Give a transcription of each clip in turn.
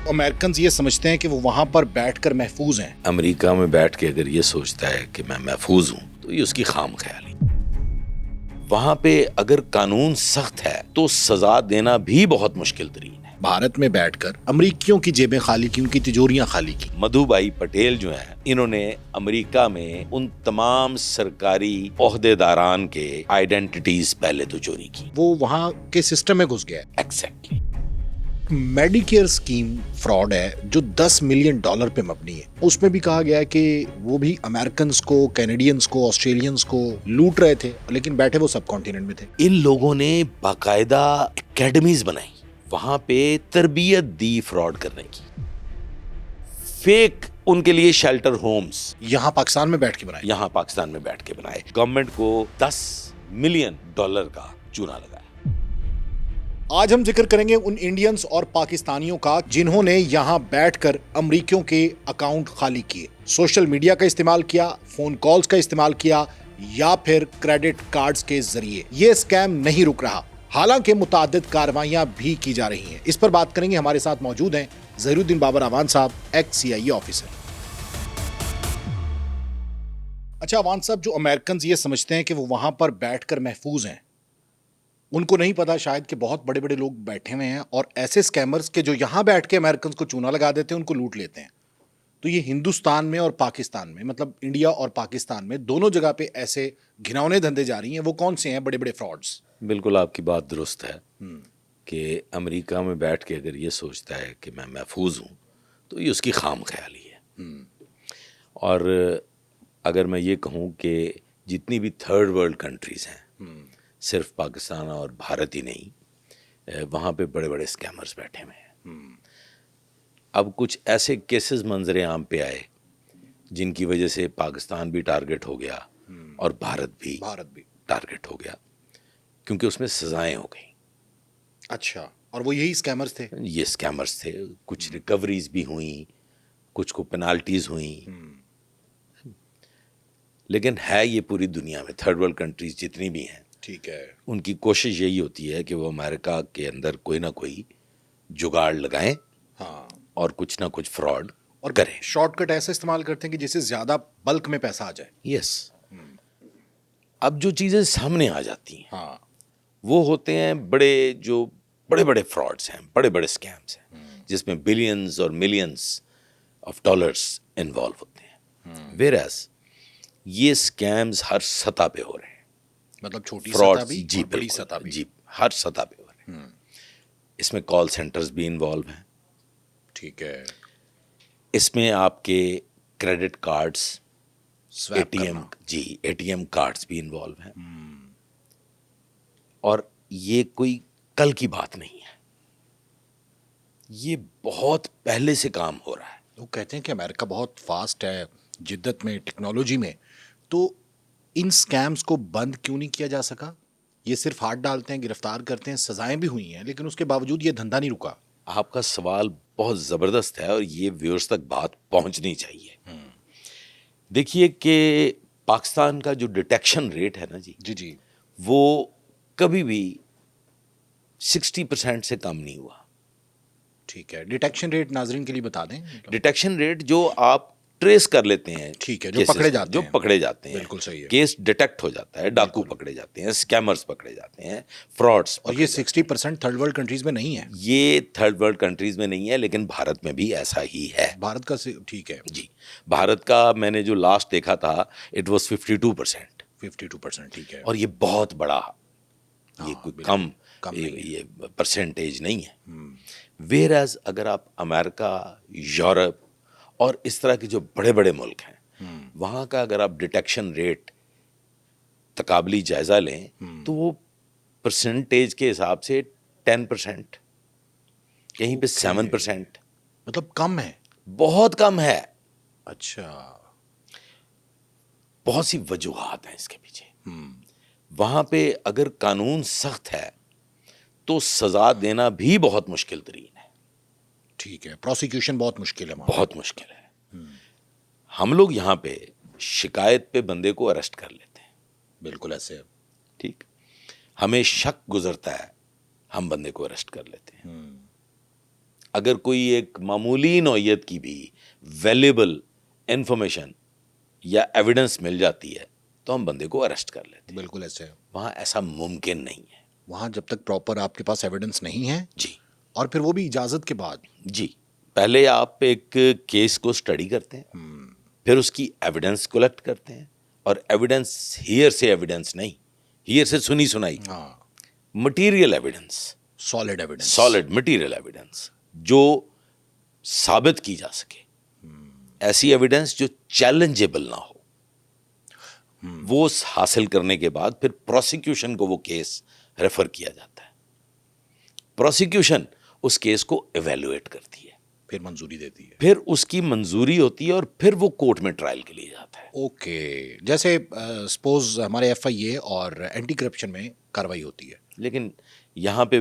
Americans یہ سمجھتے ہیں کہ وہ وہاں پر بیٹھ کر محفوظ ہیں. امریکہ میں بیٹھ کے اگر یہ سوچتا ہے کہ میں محفوظ ہوں تو یہ اس کی خام خیالی. وہاں پہ اگر قانون سخت ہے تو سزا دینا بھی بہت مشکل ترین ہے. بھارت میں بیٹھ کر امریکیوں کی جیبیں خالی کی, ان کی تجوریاں خالی کی. مدھو بھائی پٹیل جو ہیں, انہوں نے امریکہ میں ان تمام سرکاری عہدیداران کے آئیڈینٹیٹیز پہلے تو چوری کی. وہ وہاں کے سسٹم میں گھس گیا. ایگزیکٹلی. میڈی کیئر اسکیم فراڈ ہے جو $10 ملین پہ مبنی ہے. اس میں بھی کہا گیا ہے کہ وہ بھی امریکنز کو, کینیڈینز کو, آسٹریلینز کو لوٹ رہے تھے, لیکن بیٹھے وہ سب کانٹیننٹ میں تھے. ان لوگوں نے باقاعدہ اکیڈمیز بنائی, وہاں پہ تربیت دی فراڈ کرنے کی. فیک ان کے لیے شیلٹر ہومز یہاں پاکستان میں بیٹھ کے بنائے. یہاں پاکستان میں بیٹھ کے بنائے. گورنمنٹ کو $10 ملین کا چونا لگایا. آج ہم ذکر کریں گے ان انڈینز اور پاکستانیوں کا جنہوں نے یہاں بیٹھ کر امریکیوں کے اکاؤنٹ خالی کیے, سوشل میڈیا کا استعمال کیا, فون کالز کا استعمال کیا, یا پھر کریڈٹ کارڈز کے ذریعے. یہ اسکیم نہیں رک رہا, حالانکہ متعدد کارروائیاں بھی کی جا رہی ہیں. اس پر بات کریں گے. ہمارے ساتھ موجود ہیں ظہیر الدین بابر اعوان صاحب, ایکس CIA آفیسر. اچھا اعوان صاحب, جو امریکنز یہ سمجھتے ہیں کہ وہ وہاں پر بیٹھ کر محفوظ ہیں, ان کو نہیں پتا شاید کہ بہت بڑے بڑے لوگ بیٹھے ہوئے ہیں اور ایسے اسکیمرز کے جو یہاں بیٹھ کے امریکنز کو چونا لگا دیتے ہیں, ان کو لوٹ لیتے ہیں. تو یہ ہندوستان میں اور پاکستان میں, مطلب انڈیا اور پاکستان میں دونوں جگہ پہ ایسے گھنونے دھندے جاری ہیں, وہ کون سے ہیں بڑے بڑے فراڈز؟ بالکل آپ کی بات درست ہے کہ امریکہ میں بیٹھ کے اگر یہ سوچتا ہے کہ میں محفوظ ہوں تو یہ اس کی خام خیالی ہے. اور اگر میں یہ کہوں کہ جتنی بھی تھرڈ ورلڈ کنٹریز ہیں, صرف پاکستان اور بھارت ہی نہیں, وہاں پہ بڑے بڑے اسکیمرز بیٹھے ہوئے ہیں. اب کچھ ایسے کیسز منظر عام پہ آئے جن کی وجہ سے پاکستان بھی ٹارگٹ ہو گیا اور بھارت بھی ٹارگٹ ہو گیا, کیونکہ اس میں سزائیں ہو گئیں. اچھا, اور وہ یہی اسکیمرز تھے؟ یہ اسکیمرز تھے. کچھ ریکوریز بھی ہوئیں, کچھ کو پینالٹیز ہوئیں. لیکن ہے یہ پوری دنیا میں تھرڈ ورلڈ کنٹریز جتنی بھی ہیں, ٹھیک ہے, ان کی کوشش یہی ہوتی ہے کہ وہ امریکہ کے اندر کوئی نہ کوئی جگاڑ لگائیں, ہاں, اور کچھ نہ کچھ فراڈ اور کریں. شارٹ کٹ ایسا استعمال کرتے ہیں کہ جس سے زیادہ بلک میں پیسہ آ جائے. یس. اب جو چیزیں سامنے آ جاتی ہیں ہاں, وہ ہوتے ہیں جو بڑے بڑے فراڈز ہیں, بڑے بڑے اسکیمز ہیں, جس میں بلینز اور ملینز آف ڈالرز انوالو ہوتے ہیں. ویئرز یہ اسکیمز ہر سطح پہ ہو رہے ہیں, مطلب چھوٹی فراڈ سطح بھی اور بڑی سطح بھی. جی, ہر سطح پہ ہو رہے ہیں. اس میں کال سینٹرز بھی انوالو ہیں. ٹھیک ہے, اس میں آپ کے کریڈٹ کارڈز, سویپ کرنا. اے ٹی ایم کارڈز بھی انوالو ہیں. اور یہ کوئی کل کی بات نہیں ہے, یہ بہت پہلے سے کام ہو رہا ہے. وہ کہتے ہیں کہ امریکہ بہت فاسٹ ہے جدت میں, ٹیکنالوجی میں, تو ان سکیمز کو بند کیوں نہیں کیا جا سکا؟ یہ صرف ہاتھ ڈالتے ہیں, گرفتار کرتے ہیں, سزائیں بھی ہوئی ہیں, لیکن اس کے باوجود یہ دھندا نہیں رکا. آپ کا سوال بہت زبردست ہے اور یہ ویورز تک بات پہنچنی چاہیے. دیکھیے کہ پاکستان کا جو ڈیٹیکشن ریٹ ہے نا جی, وہ کبھی بھی 60% سے کم نہیں ہوا. ٹھیک ہے, ڈیٹیکشن ریٹ ناظرین کے لیے بتا دیں. ڈیٹیکشن ریٹ جو آپ ٹریس کر لیتے ہیں, ٹھیک ہے, جو پکڑے جاتے ہیں, بالکل صحیح ہے, کیس ڈیٹیکٹ ہو جاتا ہے, ڈاکو پکڑے جاتے ہیں, اسکیمرز پکڑے جاتے ہیں, فراڈس. اور یہ 60% تھرڈ ورلڈ کنٹریز میں نہیں ہے. یہ تھرڈ ورلڈ کنٹریز میں نہیں ہے, لیکن بھارت میں بھی ایسا ہی ہے. بھارت کا ٹھیک ہے جی, بھارت کا میں نے جو لاسٹ دیکھا تھا اٹ واز 52%. 52%, ٹھیک ہے. اور یہ بہت بڑا, یہ کوئی کم یہ پرسنٹیج نہیں ہے. ویئر ایز اگر آپ امریکہ, یورپ اور اس طرح کے جو بڑے بڑے ملک ہیں, وہاں کا اگر آپ ڈیٹیکشن ریٹ تقابلی جائزہ لیں تو وہ پرسنٹیج کے حساب سے 10%, کہیں پہ 7%. مطلب کم ہے, بہت کم ہے. اچھا, بہت سی وجوہات ہیں اس کے پیچھے. وہاں پہ اگر قانون سخت ہے تو سزا دینا بھی بہت مشکل ترین ہے. ٹھیک ہے, پروسیکیوشن بہت مشکل ہے, بہت مشکل ہے. ہم لوگ یہاں پہ شکایت پہ بندے کو اریسٹ کر لیتے ہیں. بالکل ایسے, ٹھیک, ہمیں شک گزرتا ہے, ہم بندے کو اریسٹ کر لیتے ہیں. اگر کوئی ایک معمولی نوعیت کی بھی ویلیبل انفارمیشن یا ایویڈنس مل جاتی ہے تو ہم بندے کو اریسٹ کر لیتے ہیں. بالکل ایسے ہے. وہاں ایسا ممکن نہیں ہے. وہاں جب تک پراپر آپ کے پاس ایویڈنس نہیں ہے, جی اور پھر وہ بھی اجازت کے بعد. جی, پہلے آپ ایک کیس کو اسٹڈی کرتے ہیں, پھر اس کی ایویڈنس کلیکٹ کرتے ہیں, اور ایویڈنس ہیئر سے ایویڈنس نہیں, ہیئر سے سنی سنائی, ہاں, material evidence, solid evidence. Solid material evidence جو ثابت کی جا سکے, ایسی ایویڈنس جو چیلنجیبل نہ ہو, وہ حاصل کرنے کے بعد پھر پروسیکیوشن کو وہ کیس ریفر کیا جاتا ہے. پروسیکیوشن اس کیس کو ایویلویٹ کرتی ہے, پھر منظوری دیتی ہے. پھر اس کی منظوری ہوتی ہے, اور پھر وہ کورٹ میں ٹرائل کے لیے جاتا ہے. اوکے, جیسے سپوز ہمارے ایف آئی اے اور اینٹی کرپشن میں کاروائی ہوتی ہے. لیکن یہاں پہ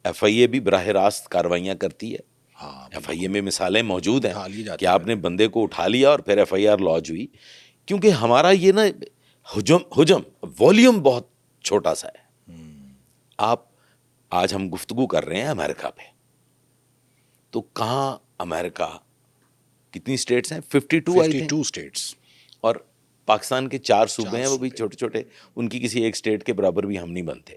ایف آئی اے بھی براہ راست کاروائیاں کرتی ہے. ہاں, ایف آئی اے میں مثالیں موجود اٹھا لی ہیں جاتی کہ آپ نے بندے کو اٹھا لیا اور پھر ایف آئی آر لانچ ہوئی, کیونکہ ہمارا یہ نا حجم والیوم بہت چھوٹا سا ہے. آپ آج ہم گفتگو کر رہے ہیں امریکہ پہ, تو کہاں امریکہ کتنی اسٹیٹس ہیں, 52 آئی تھنک, 52 اسٹیٹس, اور پاکستان کے 4 صوبے ہیں, وہ بھی چھوٹے چھوٹے, ان کی کسی ایک اسٹیٹ کے برابر بھی ہم نہیں بنتے.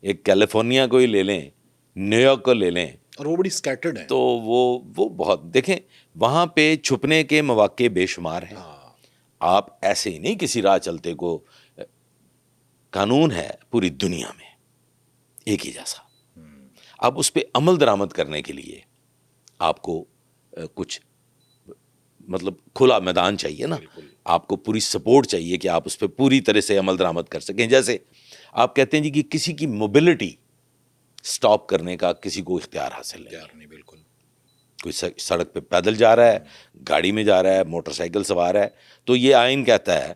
ایک کیلیفورنیا کو ہی لے لیں, نیو یارک کو لے لیں, اور وہ بڑی اسکیٹرڈ ہیں. تو وہ بہت, دیکھیں وہاں پہ چھپنے کے مواقع بے شمار ہیں. آپ ایسے ہی نہیں کسی راہ چلتے کو, قانون ہے پوری دنیا میں ایک ہی جیسا. اب اس پہ عمل درآمد کرنے کے لیے آپ کو کچھ مطلب کھلا میدان چاہیے نا, آپ کو پوری سپورٹ چاہیے کہ آپ اس پہ پوری طرح سے عمل درآمد کر سکیں. جیسے آپ کہتے ہیں جی کہ کسی کی موبلٹی سٹاپ کرنے کا کسی کو اختیار حاصل نہیں. بالکل. کوئی سڑک پہ پیدل جا رہا ہے, گاڑی میں جا رہا ہے, موٹر سائیکل سوار ہے, تو یہ آئین کہتا ہے,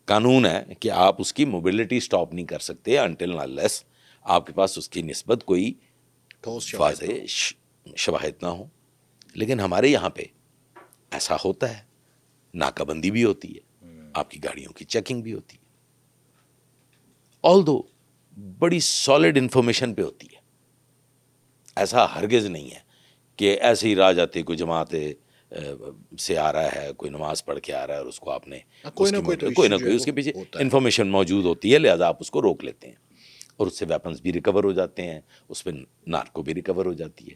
قانون ہے کہ آپ اس کی موبلٹی سٹاپ نہیں کر سکتے انٹل انلیس آپ کے پاس اس کی نسبت کوئی واضح شواہد نہ ہو. لیکن ہمارے یہاں پہ ایسا ہوتا ہے, ناکہ بندی بھی ہوتی ہے, آپ کی گاڑیوں کی چیکنگ بھی ہوتی ہے, آل دو بڑی سالڈ انفارمیشن پہ ہوتی ہے. ایسا ہرگز نہیں ہے کہ ایسے ہی راہ جاتے کوئی جماعت سے آ رہا ہے, کوئی نماز پڑھ کے آ رہا ہے, اور اس کو آپ نے کوئی نہ کوئی اس کے پیچھے انفارمیشن موجود ہوتی ہے, لہذا آپ اس کو روک لیتے ہیں, اور اس سے ویپنز بھی ریکور ہو جاتے ہیں, اس پہ نارکو بھی ریکور ہو جاتی ہے.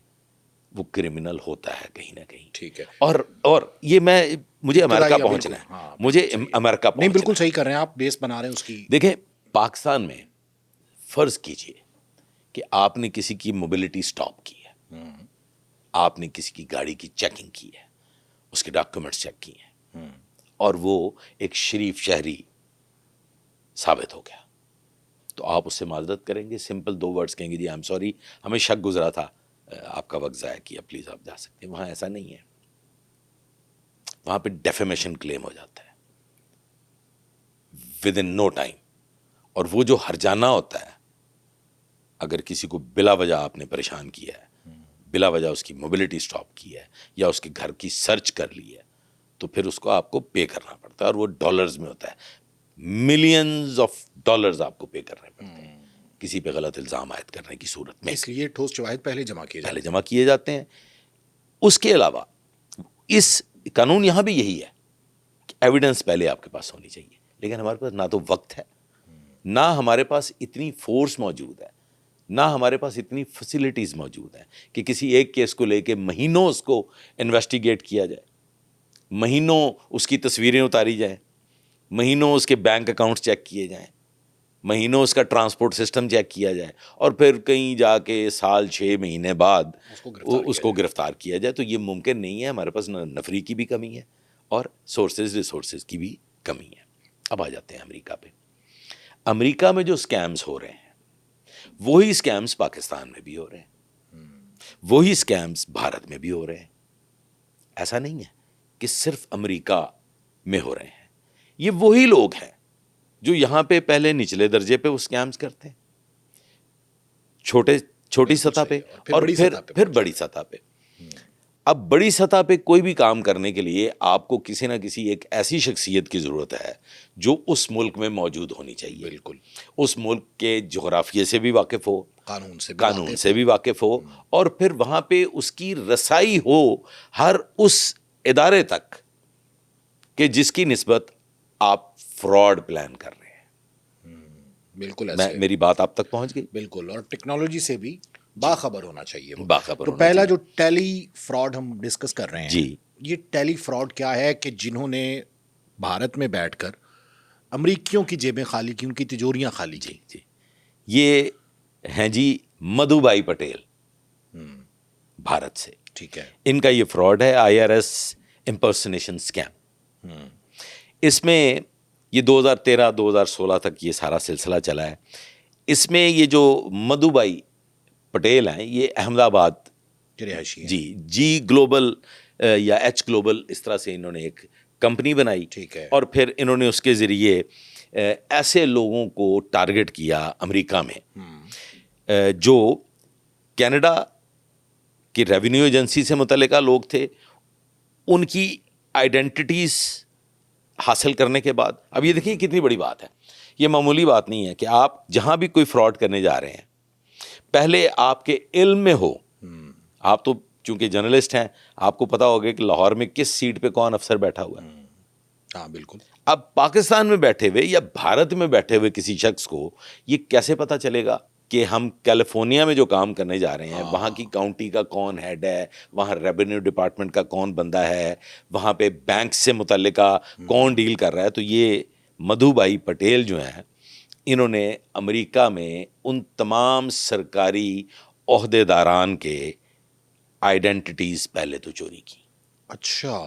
وہ کرمنل ہوتا ہے کہیں نہ کہیں. ٹھیک ہے. اور یہ مجھے امریکہ پہنچنا ہے, مجھے امریکہ پہنچنا ہے. نہیں, بالکل صحیح کر رہے ہیں آپ, بیس بنا رہے ہیں اس کی. دیکھیں پاکستان میں فرض کیجئے کہ آپ نے کسی کی موبلٹی سٹاپ کی ہے, آپ نے کسی کی گاڑی کی چیکنگ کی ہے, اس کے ڈاکومنٹس چیک کیے ہیں, اور وہ ایک شریف شہری ثابت ہو گیا, تو آپ اس سے معذرت کریں گے, سمپل 2 ورڈز کہیں گے, جی آئی ایم سوری, ہمیں شک گزرا تھا, آپ کا وقت ضائع کیا, پلیز آپ جا سکتے ہیں. وہاں ایسا نہیں ہے, وہاں پہ ڈیفیمیشن کلیم ہو جاتا ہے ود ان نو ٹائم. اور وہ جو ہرجانہ ہوتا ہے, اگر کسی کو بلا وجہ آپ نے پریشان کیا ہے, بلا وجہ اس کی موبلٹی سٹاپ کی ہے, یا اس کے گھر کی سرچ کر لی ہے, تو پھر اس کو آپ کو پے کرنا پڑتا ہے, اور وہ ڈالرز میں ہوتا ہے, ملینز آف ڈالرز آپ کو پے کرنے پڑتے ہیں کسی پہ غلط الزام عائد کرنے کی صورت میں. اس لیے ٹھوس شواہد پہلے جمع کیے جاتے ہیں. اس کے علاوہ اس قانون یہاں بھی یہی ہے کہ ایویڈنس پہلے آپ کے پاس ہونی چاہیے, لیکن ہمارے پاس نہ تو وقت ہے, نہ ہمارے پاس اتنی فورس موجود ہے, نہ ہمارے پاس اتنی فیسلٹیز موجود ہیں کہ کسی ایک کیس کو لے کے مہینوں اس کو انویسٹیگیٹ کیا جائے, مہینوں اس کی تصویریں اتاری جائیں, مہینوں اس کے بینک اکاؤنٹس چیک کیے جائیں, مہینوں اس کا ٹرانسپورٹ سسٹم چیک کیا جائے, اور پھر کہیں جا کے سال 6 مہینے بعد اس کو گرفتار کیا جائے. تو یہ ممکن نہیں ہے. ہمارے پاس نفری کی بھی کمی ہے اور ریسورسز کی بھی کمی ہے. اب آ جاتے ہیں امریکہ پہ. امریکہ میں جو اسکیمز ہو رہے ہیں وہی اسکیمز پاکستان میں بھی ہو رہے ہیں, وہی اسکیمز بھارت میں بھی ہو رہے ہیں. ایسا نہیں ہے کہ صرف امریکہ میں ہو رہے ہیں. یہ وہی لوگ ہیں جو یہاں پہ پہلے نچلے درجے پہ وہ اسکیمز کرتے ہیں, چھوٹی سطح پہ, اور پھر بڑی سطح پہ. اب بڑی سطح پہ کوئی بھی کام کرنے کے لیے آپ کو کسی نہ کسی ایک ایسی شخصیت کی ضرورت ہے جو اس ملک میں موجود ہونی چاہیے. بالکل. اس ملک کے جغرافیے سے بھی واقف ہو, قانون سے بھی واقف ہو, اور پھر وہاں پہ اس کی رسائی ہو ہر اس ادارے تک کہ جس کی نسبت آپ فراڈ پلان کر رہے ہیں. بالکل ایسے. میری بات آپ تک پہنچ گئی؟ بالکل. اور ٹیکنالوجی سے بھی باخبر ہونا چاہیے. باخبر. تو پہلا جو ٹیلی فراڈ ہم ڈسکس کر رہے ہیں, جی, یہ ٹیلی فراڈ کیا ہے کہ جنہوں نے بھارت میں بیٹھ کر امریکیوں کی جیبیں خالی کی, ان کی تجوریاں خالی کی. جی, یہ ہیں جی مدھو بھائی پٹیل بھارت سے. ٹھیک ہے. ان کا یہ فراڈ ہے, IRS امپرسنیشن اسکیم. اس میں یہ 2013-2016 تک یہ سارا سلسلہ چلا ہے. اس میں یہ جو مدھو بھائی پٹیل ہیں, یہ احمد آباد رہائشی ہیں. جی گلوبل یا ایچ گلوبل اس طرح سے انہوں نے ایک کمپنی بنائی. ٹھیک ہے. اور پھر انہوں نے اس کے ذریعے ایسے لوگوں کو ٹارگٹ کیا امریکہ میں جو کینیڈا کی ریونیو ایجنسی سے متعلقہ لوگ تھے. ان کی آئیڈینٹیٹیز حاصل کرنے کے بعد, اب یہ دیکھیں کتنی بڑی بات ہے, یہ معمولی بات نہیں ہے کہ آپ جہاں بھی کوئی فراڈ کرنے جا رہے ہیں پہلے آپ کے علم میں ہو. آپ تو چونکہ جرنلسٹ ہیں, آپ کو پتا ہوگا کہ لاہور میں کس سیٹ پہ کون افسر بیٹھا ہوا ہے. ہاں بالکل. اب پاکستان میں بیٹھے ہوئے یا بھارت میں بیٹھے ہوئے کسی شخص کو یہ کیسے پتا چلے گا کہ ہم کیلیفورنیا میں جو کام کرنے جا رہے ہیں وہاں کی کاؤنٹی کا کون ہیڈ ہے, وہاں ریونیو ڈپارٹمنٹ کا کون بندہ ہے, وہاں پہ بینک سے متعلقہ کون ڈیل کر رہا ہے. تو یہ مدھو بھائی پٹیل جو ہیں, انہوں نے امریکہ میں ان تمام سرکاری عہدے داران کے آئیڈینٹیٹیز پہلے تو چوری کی. اچھا.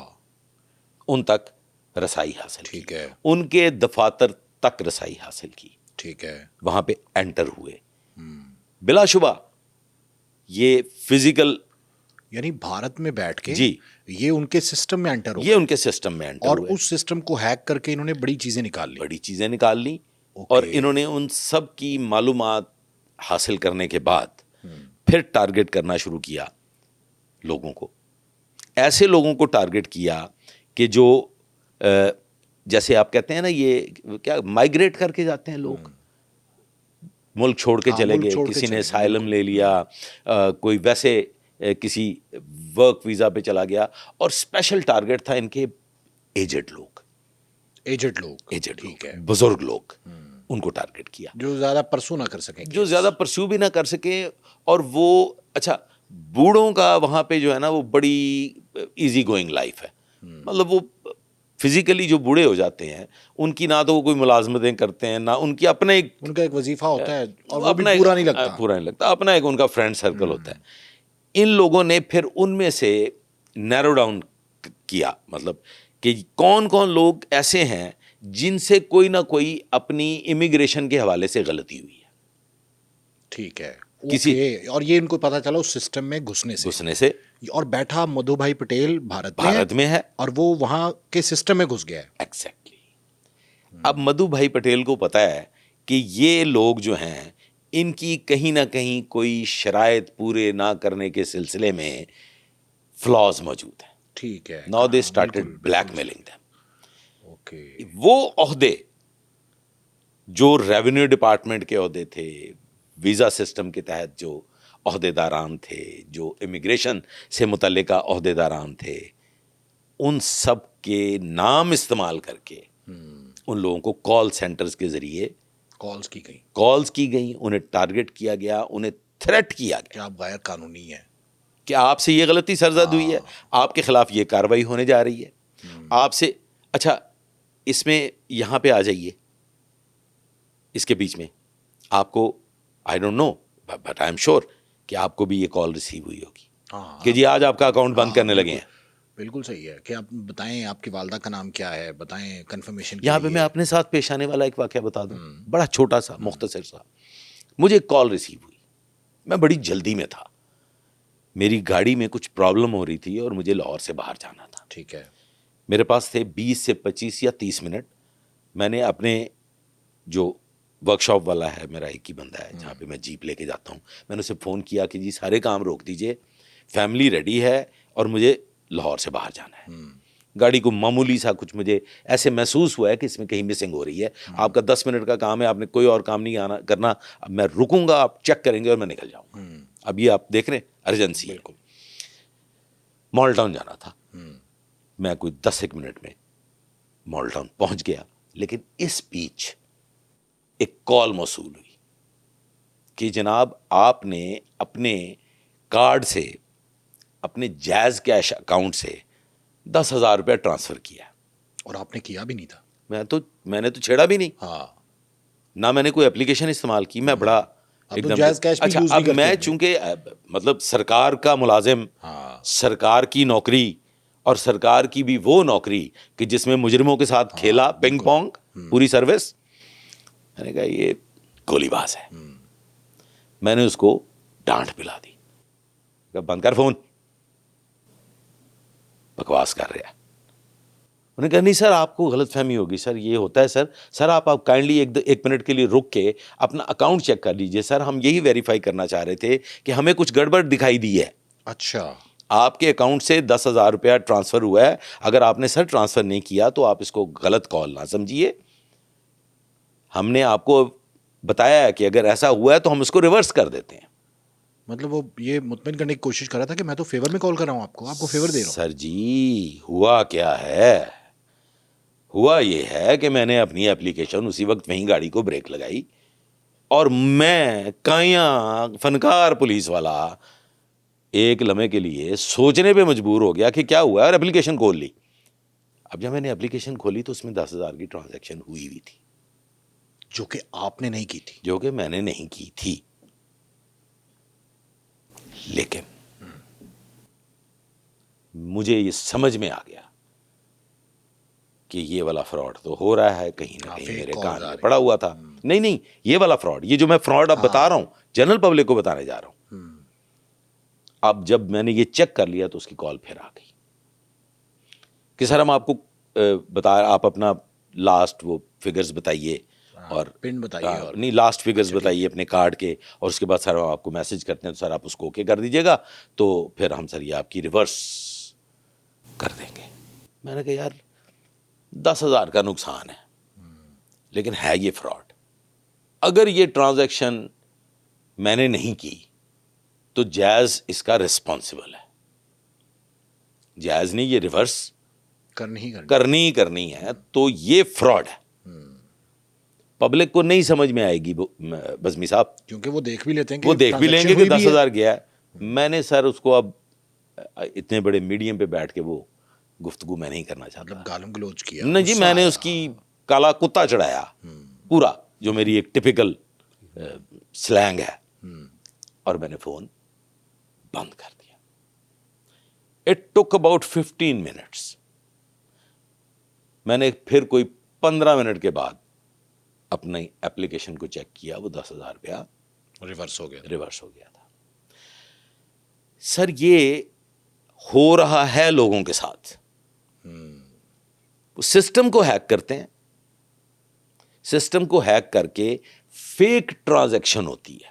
ان تک رسائی حاصل کی. ٹھیک ہے. ان کے دفاتر تک رسائی حاصل کی. ٹھیک ہے. وہاں پہ انٹر ہوئے. بلا شبہ یہ فزیکل, یعنی بھارت میں بیٹھ کے جی, یہ ان کے سسٹم میں انٹر ہو, یہ ان کے سسٹم میں انٹر اور ہوئے, اس سسٹم کو ہیک کر کے انہوں نے بڑی چیزیں نکال لی. اور انہوں نے ان سب کی معلومات حاصل کرنے کے بعد پھر ٹارگٹ کرنا شروع کیا لوگوں کو. ایسے لوگوں کو ٹارگٹ کیا کہ جو جیسے آپ کہتے ہیں نا, یہ کیا مائگریٹ کر کے جاتے ہیں لوگ, ملک چھوڑ کے چلے گئے, کسی نے اسائلم لے لیا, کوئی ویسے کسی ورک ویزا پہ چلا گیا. اور اسپیشل ٹارگٹ تھا ان کے ایجڈ لوگ, ٹھیک ہے, بزرگ لوگ, ان کو ٹارگٹ کیا جو زیادہ پرسو نہ کر سکیں, جو زیادہ پرسو بھی نہ کر سکیں. اور وہ اچھا, بوڑھوں کا وہاں پہ جو ہے نا وہ بڑی ایزی گوئنگ لائف ہے. مطلب وہ فزیکلی جو بوڑھے ہو جاتے ہیں ان کی نہ تو وہ کوئی ملازمتیں کرتے ہیں, نہ ان کی اپنا ان کا ایک وظیفہ ہوتا ہے, اور وہ بھی پورا نہیں لگتا, اپنا ایک ان کا فرینڈ سرکل ہوتا ہے. ان لوگوں نے پھر ان میں سے نیرو ڈاؤن کیا, مطلب کہ کون کون لوگ ایسے ہیں جن سے کوئی نہ کوئی اپنی امیگریشن کے حوالے سے غلطی ہوئی ہے. ٹھیک ہے. اور یہ ان کو پتا چلا اس سسٹم میں گھسنے سے. اور بیٹھا مدھو بھائی پٹیل بھارت میں ہے, اور وہ وہاں کے سسٹم میں گھس گیا ہے. ایگزیکٹلی. اب مدھو بھائی پٹیل کو پتا ہے کہ یہ لوگ جو ہیں ان کی کہیں نہ کہیں کوئی شرائط پورے نہ کرنے کے سلسلے میں فلاز موجود ہیں. ٹھیک ہے. Now they started black mailing them. Okay. وہ عہدے جو ریونیو ڈپارٹمنٹ کے عہدے تھے, ویزا سسٹم کے تحت جو عہدے داران تھے, جو امیگریشن سے متعلقہ عہدے داران تھے, ان سب کے نام استعمال کر کے ان لوگوں کو کال سینٹرز کے ذریعے کالز کی گئیں, انہیں ٹارگٹ کیا گیا, انہیں تھریٹ کیا گیا کہ آپ غیر قانونی ہیں, کہ آپ سے یہ غلطی سرزد ہوئی ہے, آپ کے خلاف یہ کارروائی ہونے جا رہی ہے, آپ سے. اچھا, اس میں یہاں پہ آ جائیے, اس کے بیچ میں آپ کو I don't know but I'm ایم شیور کہ آپ کو بھی یہ کال ریسیو ہوئی ہوگی کہ جی آج آپ کا اکاؤنٹ بند کرنے لگے ہیں. بالکل صحیح ہے کہ آپ بتائیں آپ کی والدہ کا نام کیا ہے, بتائیں کنفرمیشن. یہاں پہ میں اپنے ساتھ پیش آنے والا ایک واقعہ بتا دوں, بڑا چھوٹا سا مختصر سا. مجھے ایک کال ریسیو ہوئی, میں بڑی جلدی میں تھا, میری گاڑی میں کچھ پرابلم ہو رہی تھی اور مجھے لاہور سے باہر جانا تھا. ٹھیک ہے. میرے پاس تھے 20 سے 25 یا 30 منٹ. میں نے اپنے جو ورک شاپ والا ہے, میرا ایک ہی بندہ ہے جہاں پہ میں جیپ لے کے جاتا ہوں, میں نے اسے فون کیا کہ جی سارے کام روک دیجئے, فیملی ریڈی ہے اور مجھے لاہور سے باہر جانا ہے. گاڑی کو معمولی سا کچھ مجھے ایسے محسوس ہوا ہے کہ اس میں کہیں مسنگ ہو رہی ہے. آپ کا 10 منٹ کا کام ہے, آپ نے کوئی اور کام نہیں کرنا, اب میں رکوں گا, آپ چیک کریں گے اور میں نکل جاؤں گا. اب یہ آپ دیکھ رہے ہیں ارجنسی ہے. بالکل. مال ٹاؤن جانا تھا, میں کوئی 10 منٹ میں مال ٹاؤن پہنچ گیا. لیکن اس بیچ ایک کال موصول ہوئی کہ جناب آپ نے اپنے کارڈ سے, اپنے جائز کیش اکاؤنٹ سے 10,000 روپیہ ٹرانسفر کیا, اور آپ نے کیا بھی نہیں تھا. میں نے تو چھیڑا بھی نہیں, ہاں, نہ میں نے کوئی اپلیکیشن استعمال کی. میں بڑا اب تو جائز کیش بھی اچھا, یوز اب نہیں کرتے میں ہیں. چونکہ مطلب سرکار کا ملازم, ہاں, سرکار کی نوکری, اور سرکار کی بھی وہ نوکری کہ جس میں مجرموں کے ساتھ کھیلا پنگ پونگ پوری سروس, میں نے کہا یہ گولی باز ہے. میں نے اس کو ڈانٹ پلا دی, کہا بند کر فون, بکواس کر رہا ہے. انہوں نے کہا نہیں سر آپ کو غلط فہمی ہوگی, سر یہ ہوتا ہے سر آپ کائنڈلی ایک منٹ کے لیے رک کے اپنا اکاؤنٹ چیک کر لیجئے. سر ہم یہی ویریفائی کرنا چاہ رہے تھے کہ ہمیں کچھ گڑبڑ دکھائی دی ہے. اچھا, آپ کے اکاؤنٹ سے 10,000 روپیہ ٹرانسفر ہوا ہے, اگر آپ نے سر ٹرانسفر نہیں کیا تو آپ اس کو غلط کال نہ سمجھیے. ہم نے آپ کو بتایا ہے کہ اگر ایسا ہوا ہے تو ہم اس کو ریورس کر دیتے ہیں. مطلب وہ یہ مطمئن کرنے کی کوشش کر رہا تھا کہ میں تو فیور میں کال کر رہا ہوں, آپ کو فیور دے رہا ہوں. سر جی ہوا کیا ہے, ہوا یہ ہے کہ میں نے اپنی اپلیکیشن اسی وقت وہیں گاڑی کو بریک لگائی, اور میں کائیاں فنکار پولیس والا ایک لمحے کے لیے سوچنے پہ مجبور ہو گیا کہ کیا ہوا ہے, اور اپلیکیشن کھول لی. اب جب میں نے اپلیکیشن کھولی تو اس میں 10,000 کی ٹرانزیکشن ہوئی تھی, جو کہ آپ نے نہیں کی تھی. جو کہ میں نے نہیں کی تھی. لیکن مجھے یہ سمجھ میں آ گیا کہ یہ والا فراڈ تو ہو رہا ہے, کہیں نہ کہیں میرے کان میں پڑا ہوا تھا. نہیں, یہ والا فراڈ, یہ جو میں فراڈ اب بتا رہا ہوں جنرل پبلک کو بتانے جا رہا ہوں. اب جب میں نے یہ چیک کر لیا تو اس کی کال پھر آ گئی کہ سر ہم آپ کو آپ اپنا لاسٹ وہ فگرز بتائیے, اور پن بتائیے, اور نہیں لاسٹ فگرز بتائیے اپنے کارڈ کے, اور اس کے بعد سر آپ کو میسج کرتے ہیں تو سر آپ اس کو اوکے کر دیجیے گا, تو پھر ہم سر یہ آپ کی ریورس کر دیں گے. میں نے کہا یار 10,000 کا نقصان ہے, لیکن ہے یہ فراڈ. اگر یہ ٹرانزیکشن میں نے نہیں کی تو جائز اس کا ریسپانسبل ہے, جائز نہیں, یہ ریورس کرنی ہے, تو یہ فراڈ ہے. پبلک کو نہیں سمجھ میں آئے گی بزمی صاحب, کیونکہ وہ دیکھ بھی لیتے ہیں, وہ دیکھ بھی لیں گے کہ 10,000 گیا ہے. میں نے سر اس کو اب اتنے بڑے میڈیم پہ بیٹھ کے وہ گفتگو میں نہیں کرنا چاہتا. مطلب گالم گلوچ کیا نہیں جی, میں نے اس کی کالا کتا چڑھایا پورا, جو میری ایک ٹپیکل سلینگ ہے, اور میں نے فون بند کر دیا. It took about 15 minutes. میں نے پھر کوئی 15 منٹ کے بعد اپنی اپلیکیشن کو چیک کیا, وہ 10,000 روپیہ ریورس ہو گیا تھا. سر یہ ہو رہا ہے لوگوں کے ساتھ. وہ سسٹم کو ہیک کرتے ہیں, سسٹم کو ہیک کر کے فیک ٹرانزیکشن ہوتی ہے,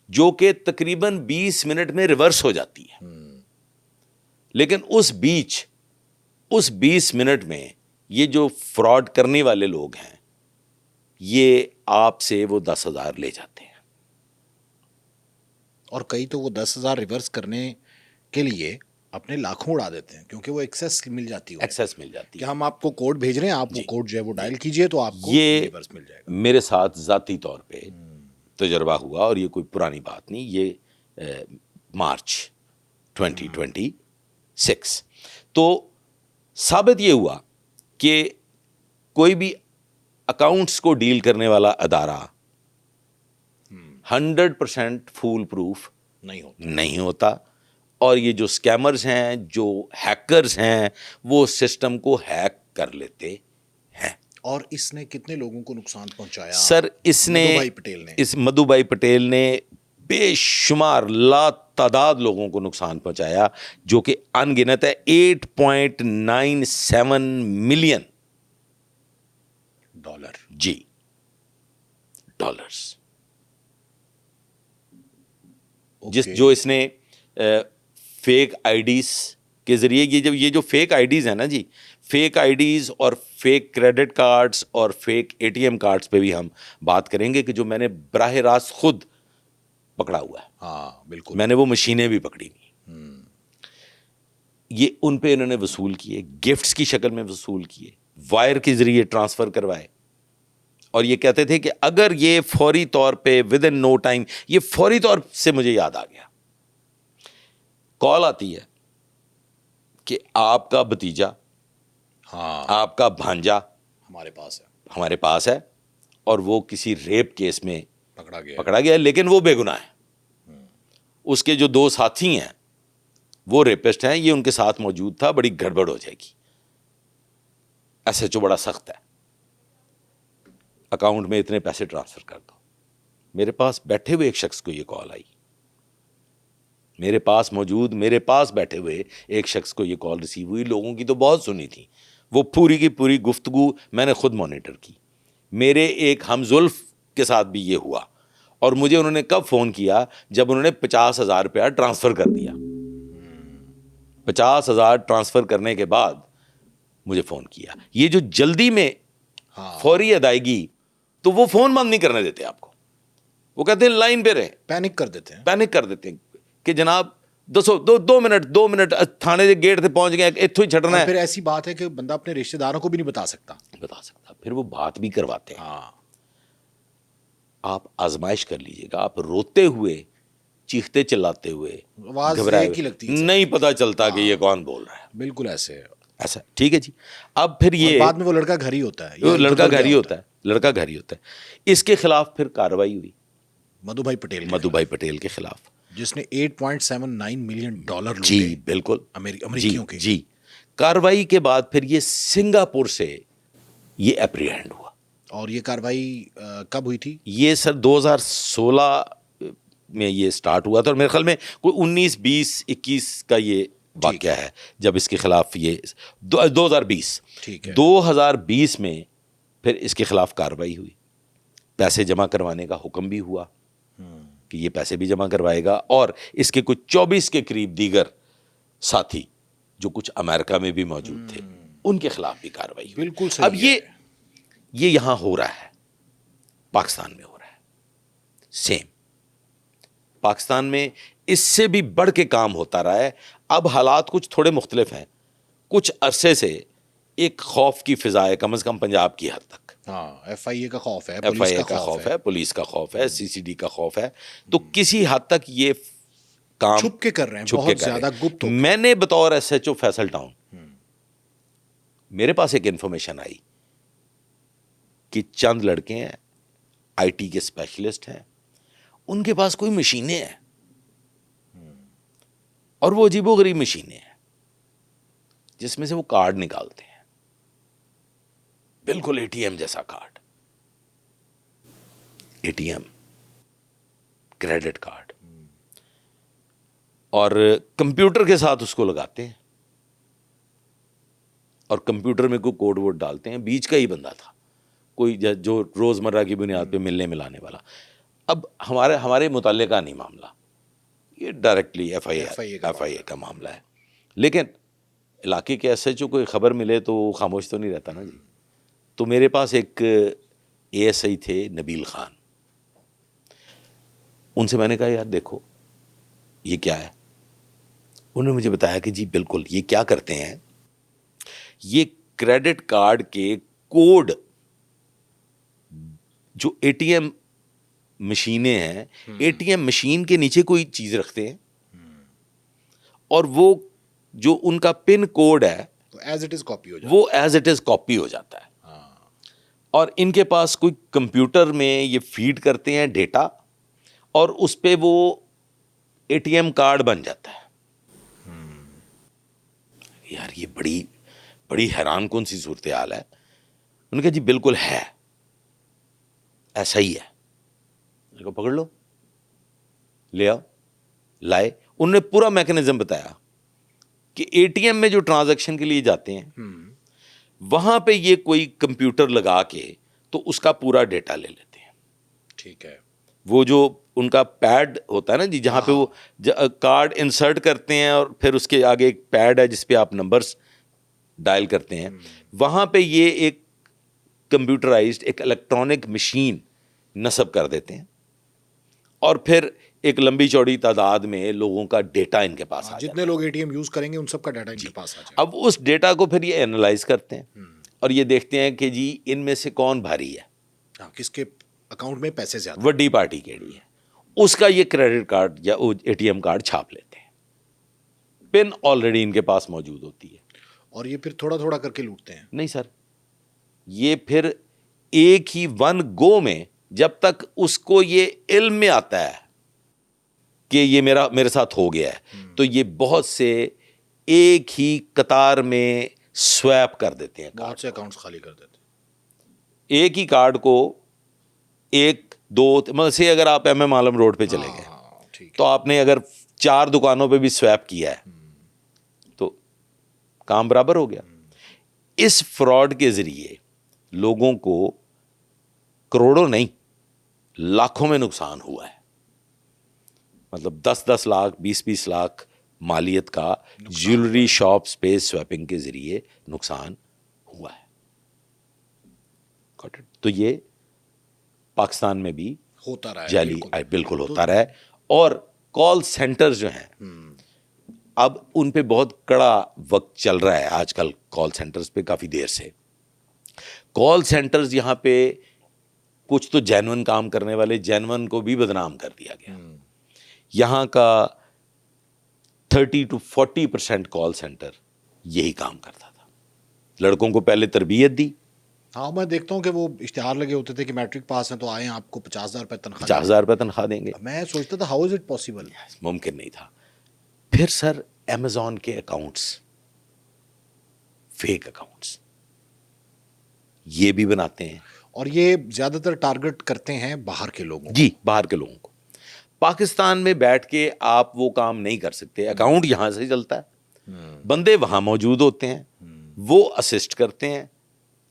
جو کہ تقریباً 20 منٹ میں ریورس ہو جاتی ہے. لیکن اس 20 منٹ میں یہ جو فراڈ کرنے والے لوگ ہیں, یہ آپ سے وہ 10,000 لے جاتے ہیں. اور کئی تو وہ 10,000 ریورس کرنے کے لیے اپنے لاکھوں اڑا دیتے ہیں, کیونکہ وہ ایکسیس مل جاتی ہے کہ ہم آپ کو کوڈ بھیج رہے ہیں, آپ وہ کوڈ جو ہے وہ ڈائل کیجئے تو آپ کو ریورس مل جائے گا. میرے ساتھ ذاتی طور پہ تجربہ ہوا, اور یہ کوئی پرانی بات نہیں, یہ مارچ 2026. تو ثابت یہ ہوا کہ کوئی بھی اکاؤنٹس کو ڈیل کرنے والا ادارہ 100% فول پروف نہیں ہوتا, اور یہ جو اسکیمرز ہیں, جو ہیکرز ہیں, وہ سسٹم کو ہیک کر لیتے ہیں. اور اس نے کتنے لوگوں کو نقصان پہنچایا سر؟ اس مدھو بھائی پٹیل نے بے شمار لا تعداد لوگوں کو نقصان پہنچایا, جو کہ ان گنت ہے. 8.97 ملین ڈالر, جی ڈالرز, جو اس نے فیک آئی ڈیز کے ذریعے یہ جو فیک آئی ڈیز ہیں نا جی، فیک آئی ڈیز اور فیک کریڈٹ کارڈز اور fake A T M cards پہ بھی ہم بات کریں گے کہ جو میں نے براہ راست خود پکڑا ہوا ہے. ہاں بالکل. میں نے وہ مشینیں بھی پکڑی ہوئی. یہ ان پہ انہوں نے وصول کیے، گفٹس کی شکل میں وصول کیے، وائر کے ذریعے ٹرانسفر کروائے، اور یہ کہتے تھے کہ اگر یہ فوری طور پہ ود ان نو ٹائم، یہ فوری طور سے مجھے یاد آ گیا، کال آتی ہے کہ آپ کا بھتیجا، ہاں آپ کا بھانجا ہمارے پاس ہے اور وہ کسی ریپ کیس میں پکڑا گیا، لیکن وہ بے گناہ ہے. اس کے جو 2 ساتھی ہیں وہ ریپسٹ ہیں، یہ ان کے ساتھ موجود تھا، بڑی گڑبڑ ہو جائے گی، ایس ایچ او بڑا سخت ہے، اکاؤنٹ میں اتنے پیسے ٹرانسفر کر دو. میرے پاس بیٹھے ہوئے ایک شخص کو یہ کال آئی، میرے پاس بیٹھے ہوئے ایک شخص کو یہ کال ریسیو ہوئی. لوگوں کی تو بہت سنی تھی، وہ پوری کی پوری گفتگو میں نے خود مانیٹر کی. میرے ایک ہمزلف کے ساتھ بھی یہ ہوا، اور مجھے انہوں نے کب فون کیا؟ جب انہوں نے 50,000 روپیہ ٹرانسفر کر دیا. 50,000 ٹرانسفر کرنے کے بعد مجھے فون کیا. یہ جو جلدی میں فوری ادائیگی، تو وہ فون بند نہیں کرنے دیتے آپ کو، وہ کہتے ہیں لائن پہ رہیں، پینک کر دیتے ہیں کہ جناب 2 منٹ تھانے کے گیٹ سے پہنچ گئے، اتوں ہی چھٹنا ہے. پھر ایسی بات ہے کہ بندہ اپنے رشتہ داروں کو بھی نہیں بتا سکتا، پھر وہ بات بھی کرواتے ہیں. آپ آزمائش کر لیجئے گا، آپ روتے ہوئے، چیختے چلاتے ہوئے، آواز گھبرائے ایک ہی لگتی ہے، نہیں پتا چلتا کہ یہ کون بول رہا ہے. بالکل ایسے ایسا ٹھیک ہے جی. اب پھر یہ بعد میں وہ لڑکا گھر ہی ہوتا ہے، وہ لڑکا گھر ہی ہوتا ہے. اس کے خلاف پھر کارروائی ہوئی مدھو بھائی پٹیل کے خلاف، جس نے $8.79 ملین جی بالکل امریکیوں کے. جی. کارروائی کے بعد پھر یہ سنگاپور سے یہ اپریہینڈ ہوا. اور یہ کارروائی کب ہوئی تھی؟ یہ سر 2016 میں یہ سٹارٹ ہوا تھا، اور میرے خیال میں کوئی 19, 20, 21 کا یہ واقعہ ہے جب اس کے خلاف یہ 2020 ٹھیک ہے. 2020 میں پھر اس کے خلاف کارروائی ہوئی، پیسے جمع کروانے کا حکم بھی ہوا کہ یہ پیسے بھی جمع کروائے گا، اور اس کے کچھ 24 کے قریب دیگر ساتھی جو کچھ امریکہ میں بھی موجود تھے، ان کے خلاف بھی کارروائی ہوئی. بالکل صحیح. اب یہ یہاں ہو رہا ہے، پاکستان میں ہو رہا ہے سیم. پاکستان میں اس سے بھی بڑھ کے کام ہوتا رہا ہے. اب حالات کچھ تھوڑے مختلف ہیں. کچھ عرصے سے ایک خوف کی فضا ہے، کم از کم پنجاب کی حد تک. ایف آئی اے کا خوف ہے، پولیس کا خوف ہے، سی سی ڈی کا خوف ہے. تو کسی حد تک یہ کام چھپ کے کر رہے ہیں، بہت زیادہ گپت. میں نے بطور S H O Faisal Town, میرے پاس ایک انفارمیشن آئی کہ چند لڑکے ہیں، آئی ٹی کے اسپیشلسٹ ہیں، ان کے پاس کوئی مشینیں ہیں، اور وہ عجیب و غریب مشینیں ہیں جس میں سے وہ کارڈ نکالتے ہیں، بالکل اے ٹی ایم جیسا card, A T M credit card, اور کمپیوٹر کے ساتھ اس کو لگاتے ہیں، اور کمپیوٹر میں کوئی کوڈ ووڈ ڈالتے ہیں. بیچ کا ہی بندہ تھا، کوئی جو روزمرہ کی بنیاد پہ ملنے ملانے والا. اب ہمارے متعلقہ نہیں معاملہ، یہ ڈائریکٹلی ایف آئی اے کا معاملہ ہے. لیکن علاقے کے ایس ایچ او کوئی خبر ملے تو خاموش تو نہیں رہتا نا جی. تو میرے پاس ایک اے ایس آئی تھے نبیل خان، ان سے میں نے کہا یار دیکھو یہ کیا ہے. انہوں نے مجھے بتایا کہ جی بالکل یہ کیا کرتے ہیں، یہ کریڈٹ کارڈ کے کوڈ، جو اے ٹی ایم مشینیں ہیں، اے ٹی ایم مشین کے نیچے کوئی چیز رکھتے ہیں، اور وہ جو ان کا پن کوڈ ہے وہ ایز اٹ از کاپی ہو جاتا ہے. اور ان کے پاس کوئی کمپیوٹر میں یہ فیڈ کرتے ہیں ڈیٹا، اور اس پہ وہ اے ٹی ایم کارڈ بن جاتا ہے. یار یہ بڑی حیران کن سی صورتحال ہے. انہوں نے کہا جی بالکل ہے، ایسا ہی ہے. میں نے کہا پکڑ لو، لے آؤ. لائے. انہوں نے پورا میکنزم بتایا کہ اے ٹی ایم میں جو ٹرانزیکشن کے لیے جاتے ہیں وہاں پہ یہ کوئی کمپیوٹر لگا کے تو اس کا پورا ڈیٹا لے لیتے ہیں. ٹھیک ہے. وہ جو ان کا پیڈ ہوتا ہے نا جی, جہاں پہ وہ کارڈ انسرٹ کرتے ہیں اور پھر اس کے آگے ایک پیڈ ہے جس پہ آپ نمبرز ڈائل کرتے ہیں, وہاں پہ یہ ایک کمپیوٹرائزڈ ایک الیکٹرانک مشین نصب کر دیتے ہیں اور پھر ایک لمبی چوڑی تعداد میں لوگوں کا ڈیٹا ان کے پاس آ جاتا ہے. جتنے لوگ اے ٹی ایم یوز کریں گے ان سب کا ڈیٹا ان کے پاس آ جائے گا. اب اس ڈیٹا کو پھر یہ اینالائز کرتے ہیں اور یہ دیکھتے ہیں کہ جی ان میں سے کون بھاری ہے, کس کے اکاؤنٹ میں پیسے زیادہ, وڈی پارٹی کیڑی ہے, اس کا یہ کریڈٹ کارڈ یا اے ٹی ایم کارڈ چھاپ لیتے ہیں. پن آلریڈی ان کے پاس موجود ہوتی ہے اور یہ پھر تھوڑا تھوڑا کر کے لوٹتے ہیں. نہیں سر, یہ پھر ایک ہی ون گو میں, جب تک اس کو یہ علم میں آتا ہے کہ یہ میرے ساتھ ہو گیا ہے, تو یہ بہت سے ایک ہی قطار میں سویپ کر دیتے ہیں, بہت سے اکاؤنٹس خالی کر دیتے ہیں. ایک ہی کارڈ کو ایک دو, مطلب سے اگر آپ ایم ایم عالم روڈ پہ چلے گئے تو آپ نے اگر 4 دکانوں پہ بھی سویپ کیا ہے تو کام برابر ہو گیا. اس فراڈ کے ذریعے لوگوں کو کروڑوں نہیں لاکھوں میں نقصان ہوا ہے. مطلب 10-10 لاکھ 20-20 لاکھ مالیت کا جیولری شاپس پہ سویپنگ کے ذریعے نقصان ہوا ہے. تو یہ پاکستان میں بھی ہوتا رہا ہے, جعلی بالکل ہوتا رہا ہے. اور کال سینٹر جو ہیں اب ان پہ بہت کڑا وقت چل رہا ہے آج کل. کال سینٹرز پہ کافی دیر سے کال سینٹرز یہاں پہ کچھ تو جینون کام کرنے والے جینون کو بھی بدنام کر دیا گیا. یہاں کا 30-40% کال سینٹر یہی کام کرتا تھا. لڑکوں کو پہلے تربیت دی. ہاں میں دیکھتا ہوں کہ وہ اشتہار لگے ہوتے تھے کہ میٹرک پاس ہیں تو آئیں آپ کو 50,000 روپے تنخواہ 50,000 روپے تنخواہ دیں گے. میں سوچتا تھا ہاؤ از اٹ پاسبل, ممکن نہیں تھا. پھر سر امیزون کے اکاؤنٹس, فیک اکاؤنٹس یہ بھی بناتے ہیں اور یہ زیادہ تر ٹارگٹ کرتے ہیں باہر کے لوگوں. جی باہر کے لوگوں کو. پاکستان میں بیٹھ کے آپ وہ کام نہیں کر سکتے. اکاؤنٹ یہاں سے چلتا ہے, بندے وہاں موجود ہوتے ہیں, وہ اسسٹ کرتے ہیں,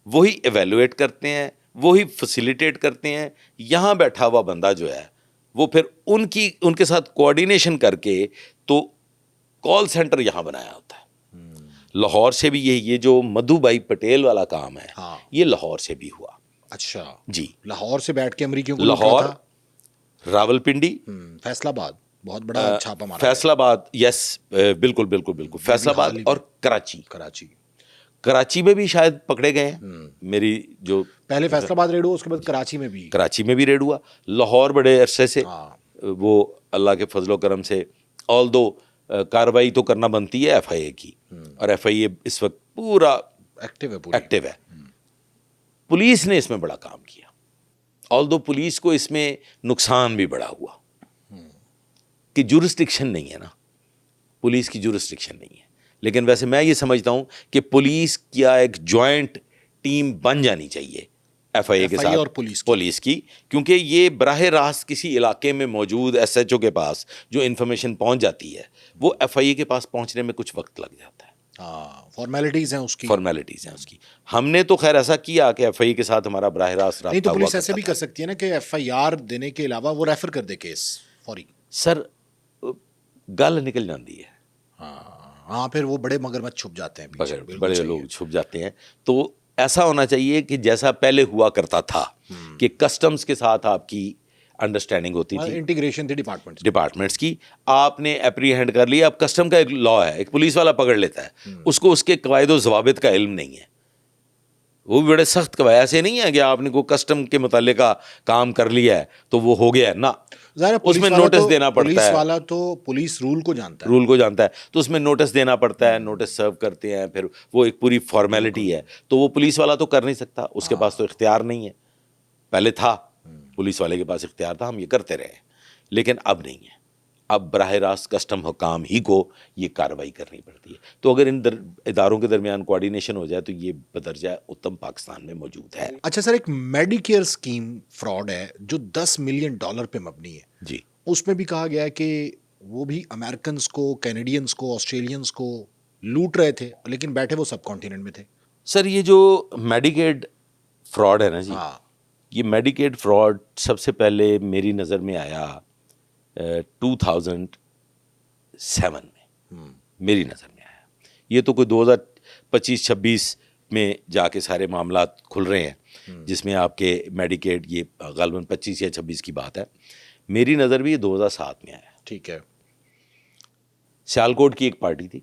وہی ایویلویٹ کرتے ہیں, وہی فیسیلیٹیٹ کرتے ہیں. یہاں بیٹھا ہوا بندہ جو ہے وہ پھر ان کے ساتھ کوآرڈینیشن کر کے تو کال سینٹر یہاں بنایا ہوتا ہے. لاہور سے بھی یہ جو مدھو بھائی پٹیل والا کام ہے یہ لاہور سے بھی ہوا. اچھا جی, لاہور سے بیٹھ کے امریکیوں کو لاہور, راول پنڈی, فیصل آباد بہت بڑا چھاپا مارا. فیصل آباد, یس بالکل بالکل بالکل, فیصل آباد اور کراچی میں بھی شاید پکڑے گئے ہیں. میری جو پہلے فیصل آباد ریڈ ہوا, اس کے بعد کراچی میں بھی ریڈ ہوا. لاہور بڑے عرصے سے وہ اللہ کے فضل و کرم سے آل دو کاروائی تو کرنا بنتی ہے ایف آئی اے کی, اور ایف آئی اے اس وقت پورا ایکٹیو ہے. پولیس نے اس میں بڑا کام کیا, آل دو پولیس کو اس میں نقصان بھی بڑا ہوا کہ جورسڈکشن نہیں ہے نا, پولیس کی جورسڈکشن نہیں ہے. لیکن ویسے میں یہ سمجھتا ہوں کہ پولیس کیا ایک جوائنٹ ٹیم بن جانی چاہیے ایف آئی اے کے ساتھ اور پولیس کی, کیونکہ یہ براہ راست کسی علاقے میں موجود ایس ایچ او کے پاس جو انفارمیشن پہنچ جاتی ہے وہ ایف آئی اے کے پاس پہنچنے میں کچھ وقت لگ جاتا ہے. فارمیلٹیز ہیں اس کی. ہم نے تو خیر ایسا کیا کہ ایف آئی اے کے ساتھ ہمارا براہ راست رابطہ. نہیں تو پولیس ایسے بھی کر سکتی ہے نا کہ ایف آئی آر دینے کے علاوہ وہ ریفر کر دے کیس فوری. سر گل نکل جاتی ہے. ہاں پھر وہ بڑے مگرمچھ چھپ جاتے ہیں, بڑے لوگ چھپ جاتے ہیں. تو ایسا ہونا چاہیے کہ جیسا پہلے ہوا کرتا تھا کہ کسٹمز کے ساتھ آپ کی انڈرسٹینڈنگ ہوتی تھی, انٹیگریشن تھی ڈپارٹمنٹس کی. آپ نے اپریہینڈ کر لیا, اب کسٹم کا ایک لا ہے, ایک پولیس والا پکڑ لیتا ہے, اس کو اس کے قواعد و ضوابط کا علم نہیں ہے. وہ بھی بڑے سخت قواعد, ایسے نہیں ہے کہ آپ نے کوئی کسٹم کے متعلق کا کام کر لیا ہے تو وہ ہو گیا ہے نا, اس میں نوٹس دینا پڑتا ہے. پولیس والا تو پولیس رول کو جانتا ہے تو اس میں نوٹس دینا پڑتا ہے, نوٹس سرو کرتے ہیں, پھر وہ ایک پوری فارمیلٹی ہے. تو وہ پولیس والا تو کر نہیں سکتا, اس کے پاس تو اختیار نہیں ہے. پہلے تھا, پولیس والے کے پاس اختیار تھا, ہم یہ کرتے رہے, لیکن اب نہیں ہے. اب براہ راست کسٹم حکام ہی کو یہ کارروائی کرنی پڑتی ہے. تو اگر ان اداروں کے درمیان کوآرڈینیشن ہو جائے تو یہ بدرجہ اتم پاکستان میں موجود ہے. اچھا سر, ایک میڈیکیئر اسکیم فراڈ ہے جو $10 ملین پہ مبنی ہے. جی, اس میں بھی کہا گیا ہے کہ وہ بھی امریکنز کو, کینیڈینز کو, آسٹریلینز کو لوٹ رہے تھے, لیکن بیٹھے وہ سب کانٹیننٹ میں تھے. سر یہ جو میڈیکیڈ فراڈ ہے نا جی, یہ میڈیکیڈ فراڈ سب سے پہلے میری نظر میں آیا 2007 میں میری نظر میں آیا. یہ تو کوئی 2025-26 میں جا کے سارے معاملات کھل رہے ہیں جس میں آپ کے میڈیکیڈ یہ غالباً 25 یا 26 کی بات ہے. میری نظر بھی یہ 2007 میں آیا. ٹھیک ہے. سیالکوٹ کی ایک پارٹی تھی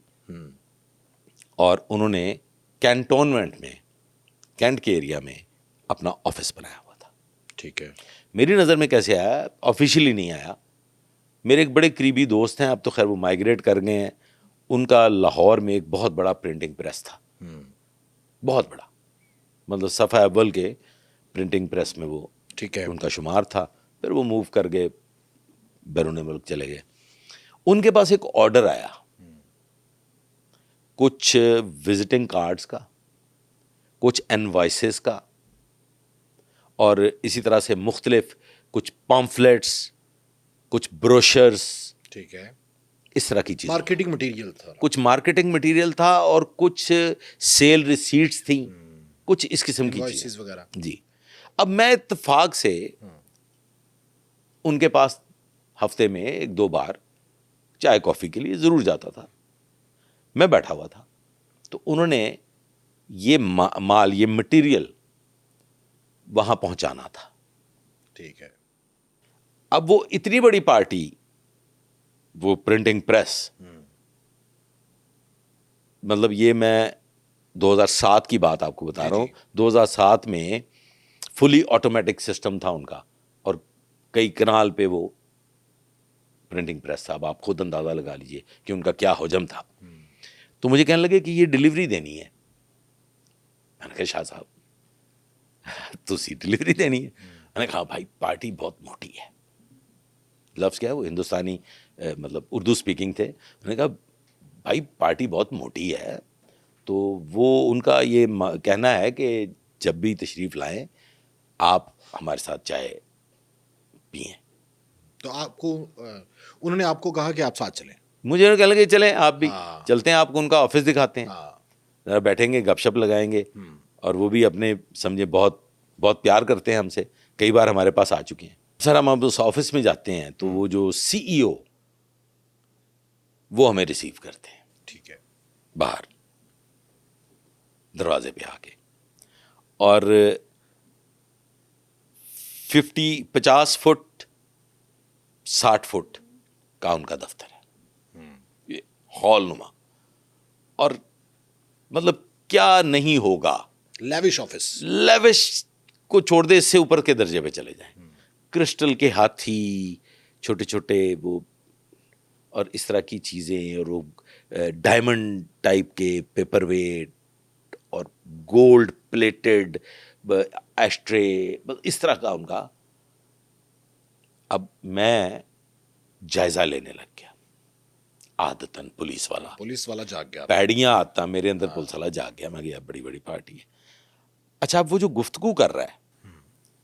اور انہوں نے کینٹونمنٹ میں کینٹ کے ایریا میں اپنا آفس بنایا ہوا تھا. ٹھیک ہے. میری نظر میں کیسے آیا؟ آفیشیلی نہیں آیا. میرے ایک بڑے قریبی دوست ہیں, اب تو خیر وہ مائیگریٹ کر گئے ہیں. ان کا لاہور میں ایک بہت بڑا پرنٹنگ پریس تھا, بہت بڑا, مطلب صفحہ اول کے پرنٹنگ پریس میں وہ ٹھیک ہے. ان کا شمار تھا. پھر وہ موو کر گئے, بیرون ملک چلے گئے. ان کے پاس ایک آرڈر آیا کچھ وزٹنگ کارڈز کا, کچھ انوائسز کا, اور اسی طرح سے مختلف کچھ پامفلیٹس, کچھ بروشرز, ٹھیک ہے. اس طرح کی چیزیں. مارکیٹنگ مٹیریل تھا. کچھ مارکیٹنگ مٹیریل تھا اور کچھ سیل ریسیٹس تھیں, کچھ اس قسم کی چیزیں وغیرہ. جی. اب میں اتفاق سے ان کے پاس ہفتے میں 1-2 بار چائے کافی کے لیے ضرور جاتا تھا. میں بیٹھا ہوا تھا تو انہوں نے یہ مال, یہ مٹیریل وہاں پہنچانا تھا. ٹھیک ہے. اب وہ اتنی بڑی پارٹی, وہ پرنٹنگ پریس, مطلب یہ میں 2007 کی بات آپ کو بتا رہا ہوں. 2007 میں فلی آٹومیٹک سسٹم تھا ان کا, اور کئی کنال پہ وہ پرنٹنگ پریس تھا. اب آپ خود اندازہ لگا لیجئے کہ ان کا کیا حجم تھا. تو مجھے کہنے لگے کہ یہ ڈلیوری دینی ہے. میں نے کہا شاہ صاحب تسی ڈلیوری دینی ہے؟ میں نے کہا بھائی پارٹی بہت موٹی ہے. لفظ کیا ہے وہ ہندوستانی مطلب اردو اسپیکنگ تھے. میں نے کہا بھائی پارٹی بہت موٹی ہے. تو وہ ان کا یہ کہنا ہے کہ جب بھی تشریف لائیں آپ ہمارے ساتھ چائے پئیں. تو آپ کو انہوں نے آپ کو کہا کہ آپ ساتھ چلیں. مجھے کہنے لگے چلیں آپ بھی چلتے ہیں, آپ کو ان کا آفس دکھاتے ہیں, ذرا بیٹھیں گے, گپ شپ لگائیں گے. اور وہ بھی اپنے سمجھے بہت بہت پیار کرتے ہیں ہم سے, کئی بار ہمارے پاس آ چکے ہیں. سر ہم اس آفس میں جاتے ہیں تو وہ جو سی ای او وہ ہمیں ریسیو کرتے ہیں. ٹھیک ہے. باہر دروازے پہ آ کے, اور 50 فٹ 60 فٹ کا ان کا دفتر ہے, یہ ہال نما, اور مطلب کیا نہیں ہوگا. Lavish office. لیوش کو چھوڑ دے, اس سے اوپر کے درجے پہ چلے جائیں. کرسٹل کے ہاتھی, چھوٹے چھوٹے وہ, اور اس طرح کی چیزیں, اور وہ ڈائمنڈ ٹائپ کے پیپر ویٹ, اور گولڈ پلیٹڈ ایشٹرے, اس طرح کا ان کا. اب میں جائزہ لینے لگ گیا, عادتاً پولیس والا جاگ گیا, پیڑیاں آتا میرے اندر, پولیس والا جاگ گیا. میں گیا بڑی بڑی پارٹی ہے. اچھا اب وہ جو گفتگو کر رہا ہے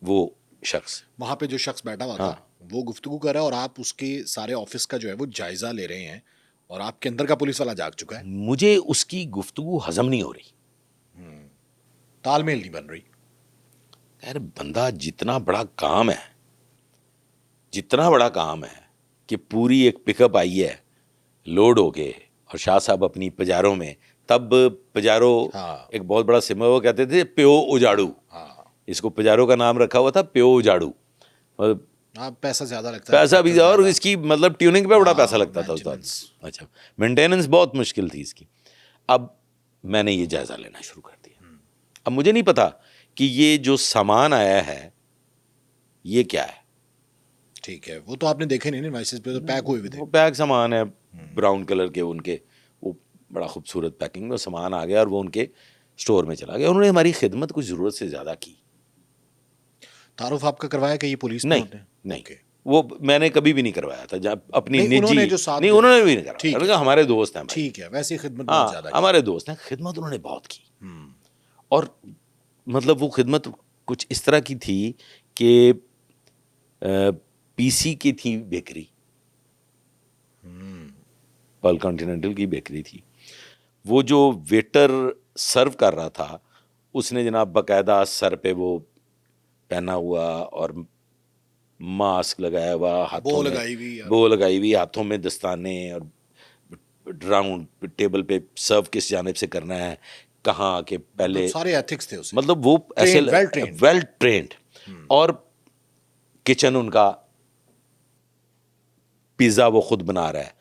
وہ شخص, وہاں پہ جو شخص بیٹھا ہوا تھا وہ گفتگو کر رہا ہے, اور آپ اس کے سارے آفس کا جو ہے وہ جائزہ لے رہے ہیں, اور آپ کے اندر کا پولیس والا جاگ چکا ہے. مجھے اس کی گفتگو ہضم نہیں ہو رہی, تال میل نہیں بن رہی. یار بندہ جتنا بڑا کام ہے, جتنا بڑا کام ہے کہ پوری ایک پک اپ آئی ہے لوڈ ہو کے, اور شاہ صاحب اپنی پجاروں میں, تب پجارو ایک بہت بڑا سمر, وہ کہتے تھے پیو اجاڑو, اس کو پجارو کا نام رکھا ہوا تھا پیو اجاڑو. پیسہ زیادہ لگتا ہے, پیسہ بھی, اور اس کی مطلب ٹیوننگ پہ بڑا پیسہ لگتا تھا. اچھا مینٹیننس بہت مشکل تھی اس کی. اب میں نے یہ جائزہ لینا شروع کر دیا. اب مجھے نہیں پتا کہ یہ جو سامان آیا ہے یہ کیا ہے. ٹھیک ہے. وہ تو آپ نے دیکھے نہیں نا, پہ تو پیک ہوئے ہوئے تھے. وہ پیک سامان ہے براؤن کلر کے, ان کے وہ بڑا خوبصورت پیکنگ میں سامان آ گیا, اور وہ ان کے اسٹور میں چلا گیا. انہوں نے ہماری خدمت کچھ ضرورت سے زیادہ کی. تعارف آپ کا کروایا کہ یہ پولیس نہیں, وہ میں نے کبھی بھی نہیں کروایا تھا. جب اپنی نجی, انہوں نے بھی نہیں کروایا. ہمارے دوست ہیں, ٹھیک ہے, ویسی خدمت بہت زیادہ, ہمارے دوست ہیں, خدمت انہوں نے بہت کی. اور مطلب وہ خدمت کچھ اس طرح کی تھی کہ پی سی کی تھی بیکری, پرل کانٹیننٹل کی بیکری تھی. وہ جو ویٹر سرو کر رہا تھا اس نے جناب باقاعدہ سر پہ وہ پہنا ہوا اور ماسک لگایا ہوا, ہاتھوں بو میں لگائی ہوئی, بو لگائی ہوئی, ہاتھوں میں دستانے, اور راؤنڈ ٹیبل پہ سرو کس جانب سے کرنا ہے, کہاں کے پہلے, سارے ایتھکس تھے اسے, مطلب وہ ایسے ویل ٹرینڈ. اور کچن ان کا, پیزا وہ خود بنا رہا ہے.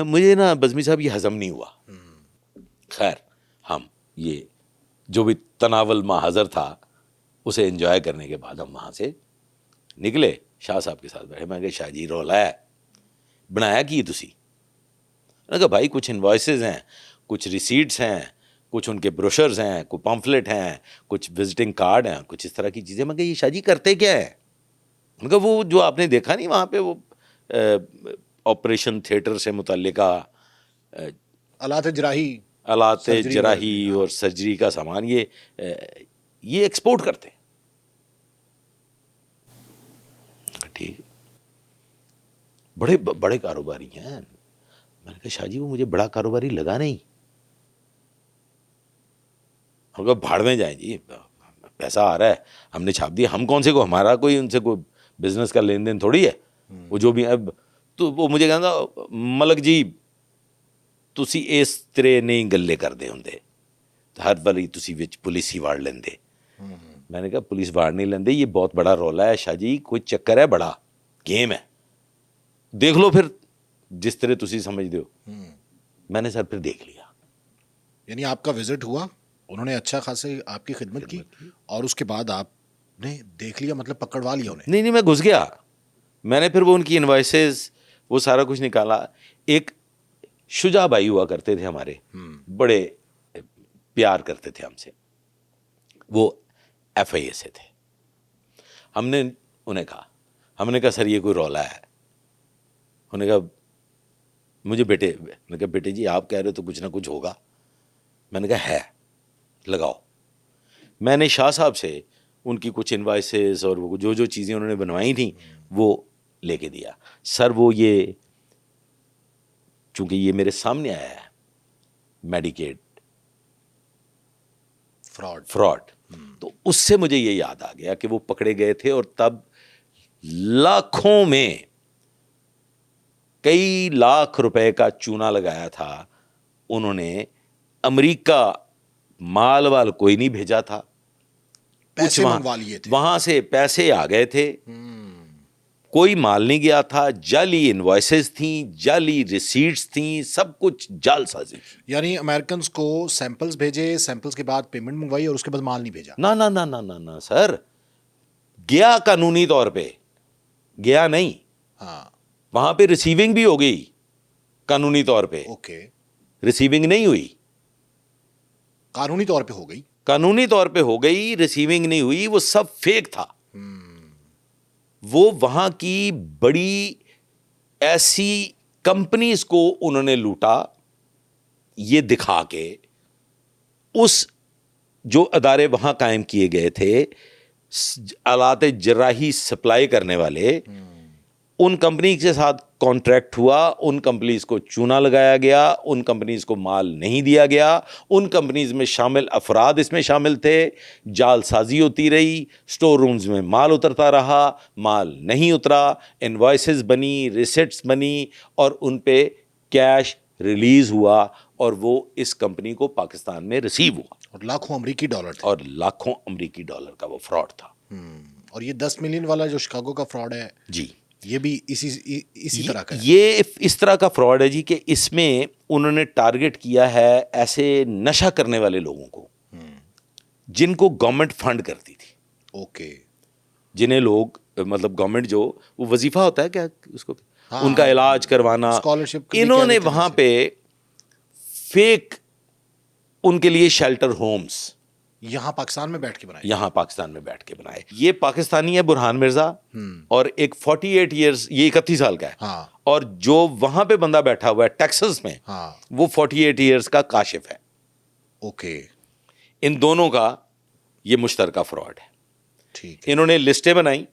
مجھے نا بزمی صاحب یہ ہضم نہیں ہوا. خیر, ہم یہ جو بھی تناول محاذر تھا اسے انجوائے کرنے کے بعد ہم وہاں سے نکلے, شاہ صاحب کے ساتھ بیٹھے. میں کہا شاہ جی رولا ہے, بنایا کی تسی؟ میں نے کہا بھائی کچھ انوائسز ہیں, کچھ ریسیٹس ہیں, کچھ ان کے بروشرز ہیں, کوئی پمفلٹ ہیں, کچھ وزٹنگ کارڈ ہیں, کچھ اس طرح کی چیزیں. میں کہا یہ شاہ جی کرتے کیا ہے؟ میں کہا وہ جو آپ نے دیکھا نہیں وہاں پہ وہ آپریشن تھیٹر سے متعلقہ آلات جراحی, آلات جراحی اور سرجری کا سامان, یہ ایکسپورٹ کرتے ہیں. ٹھیک, بڑے بڑے کاروباری ہیں. میں نے کہا شاہ جی وہ مجھے بڑا کاروباری لگا نہیں. ہم کہا بھاڑ میں جائیں جی, پیسہ آ رہا ہے, ہم نے چھاپ دیا, ہم کون سے کو, ہمارا کوئی ان سے کوئی بزنس کا لین دین تھوڑی ہے. وہ جو بھی اب تو وہ مجھے کہنا ملک جی تسی اس طرح نہیں گلے کر دے ہوندے, ہر والی تسی وچ پولیس ہی واڑ لیندے. میں نے کہا پولیس واڑ نہیں لیندے, یہ بہت بڑا رولا ہے شاہ جی, کوئی چکر ہے, بڑا گیم ہے, دیکھ لو پھر جس طرح تسی سمجھ دے ہو. میں نے سر پھر دیکھ لیا. یعنی آپ کا وزٹ ہوا, انہوں نے اچھا خاصے آپ کی خدمت کی, اور اس کے بعد آپ نے دیکھ لیا, مطلب پکڑوا لیا انہیں؟ نہیں, میں گھس گیا. میں نے پھر وہ ان کی انوائسز وہ سارا کچھ نکالا. ایک شجاع بھائی ہوا کرتے تھے ہمارے, بڑے پیار کرتے تھے ہم سے, وہ ایف آئی اے سے تھے. ہم نے انہیں کہا, ہم نے کہا سر یہ کوئی رولا ہے. انہوں نے کہا مجھے بیٹے, میں نے کہا بیٹے جی آپ کہہ رہے ہو تو کچھ نہ کچھ ہوگا. میں نے کہا ہے, لگاؤ. میں نے شاہ صاحب سے ان کی کچھ انوائسز اور وہ جو چیزیں انہوں نے بنوائی تھیں وہ لے کے دیا. سر وہ یہ چونکہ یہ میرے سامنے آیا ہے میڈیکیڈ فراڈ, تو اس سے مجھے یہ یاد آ گیا کہ وہ پکڑے گئے تھے, اور تب لاکھوں میں کئی لاکھ روپے کا چونا لگایا تھا انہوں نے. امریکہ مال وال کوئی نہیں بھیجا تھا, پیسے منگوا لیے تھے, وہاں سے پیسے آ گئے تھے, کوئی مال نہیں گیا تھا. جعلی انوائسز تھیں, جعلی ریسیٹس تھیں, سب کچھ جعل سازی. یعنی امریکنز کو سیمپلز بھیجے, سیمپلز کے بعد پیمنٹ منگوائی, اور اس کے بعد مال نہیں بھیجا. نہ سر, گیا قانونی طور پہ, گیا نہیں, ہاں وہاں پہ ریسیونگ بھی ہو گئی قانونی طور پہ. اوکے, ریسیونگ نہیں ہوئی, قانونی طور پہ ہو گئی, قانونی طور پہ ہو گئی, ریسیونگ نہیں ہوئی. وہ سب فیک تھا. وہ وہاں کی بڑی ایسی کمپنیز کو انہوں نے لوٹا یہ دکھا کے. اس جو ادارے وہاں قائم کیے گئے تھے آلات جراحی سپلائی کرنے والے, ان کمپنی کے ساتھ کانٹریکٹ ہوا, ان کمپنیز کو چونا لگایا گیا, ان کمپنیز کو مال نہیں دیا گیا, ان کمپنیز میں شامل افراد اس میں شامل تھے. جال سازی ہوتی رہی, سٹور رومز میں مال اترتا رہا, مال نہیں اترا, انوائسز بنی, ریسیٹس بنی, اور ان پہ کیش ریلیز ہوا, اور وہ اس کمپنی کو پاکستان میں ریسیو ہوا, اور لاکھوں امریکی ڈالر تھے, اور لاکھوں امریکی ڈالر کا وہ فراڈ تھا. اور یہ 10 ملین والا جو شکاگو کا فراڈ ہے, جی یہ بھی اسی طرح کا ہے. یہ اس طرح کا فراڈ ہے جی, کہ اس میں انہوں نے ٹارگٹ کیا ہے ایسے نشہ کرنے والے لوگوں کو جن کو گورنمنٹ فنڈ کرتی تھی. اوکے, جنہیں لوگ مطلب گورنمنٹ جو وہ وظیفہ ہوتا ہے کیا اس کو, ان کا علاج کروانا, اسکالرشپ, انہوں نے وہاں پہ فیک ان کے لیے شیلٹر ہومز یہاں پاکستان میں بیٹھ کے بنائے. یہ پاکستانی ہے برہان مرزا, اور ایک 48 ایئرز, یہ 31 سال کا ہے, اور جو وہاں پہ بندہ بیٹھا ہوا ہے ٹیکسس میں, وہ 48 ایئرز کا کاشف ہے. اوکے, ان دونوں کا یہ مشترکہ فراڈ ہے. ٹھیک ہے. انہوں نے لسٹیں بنائی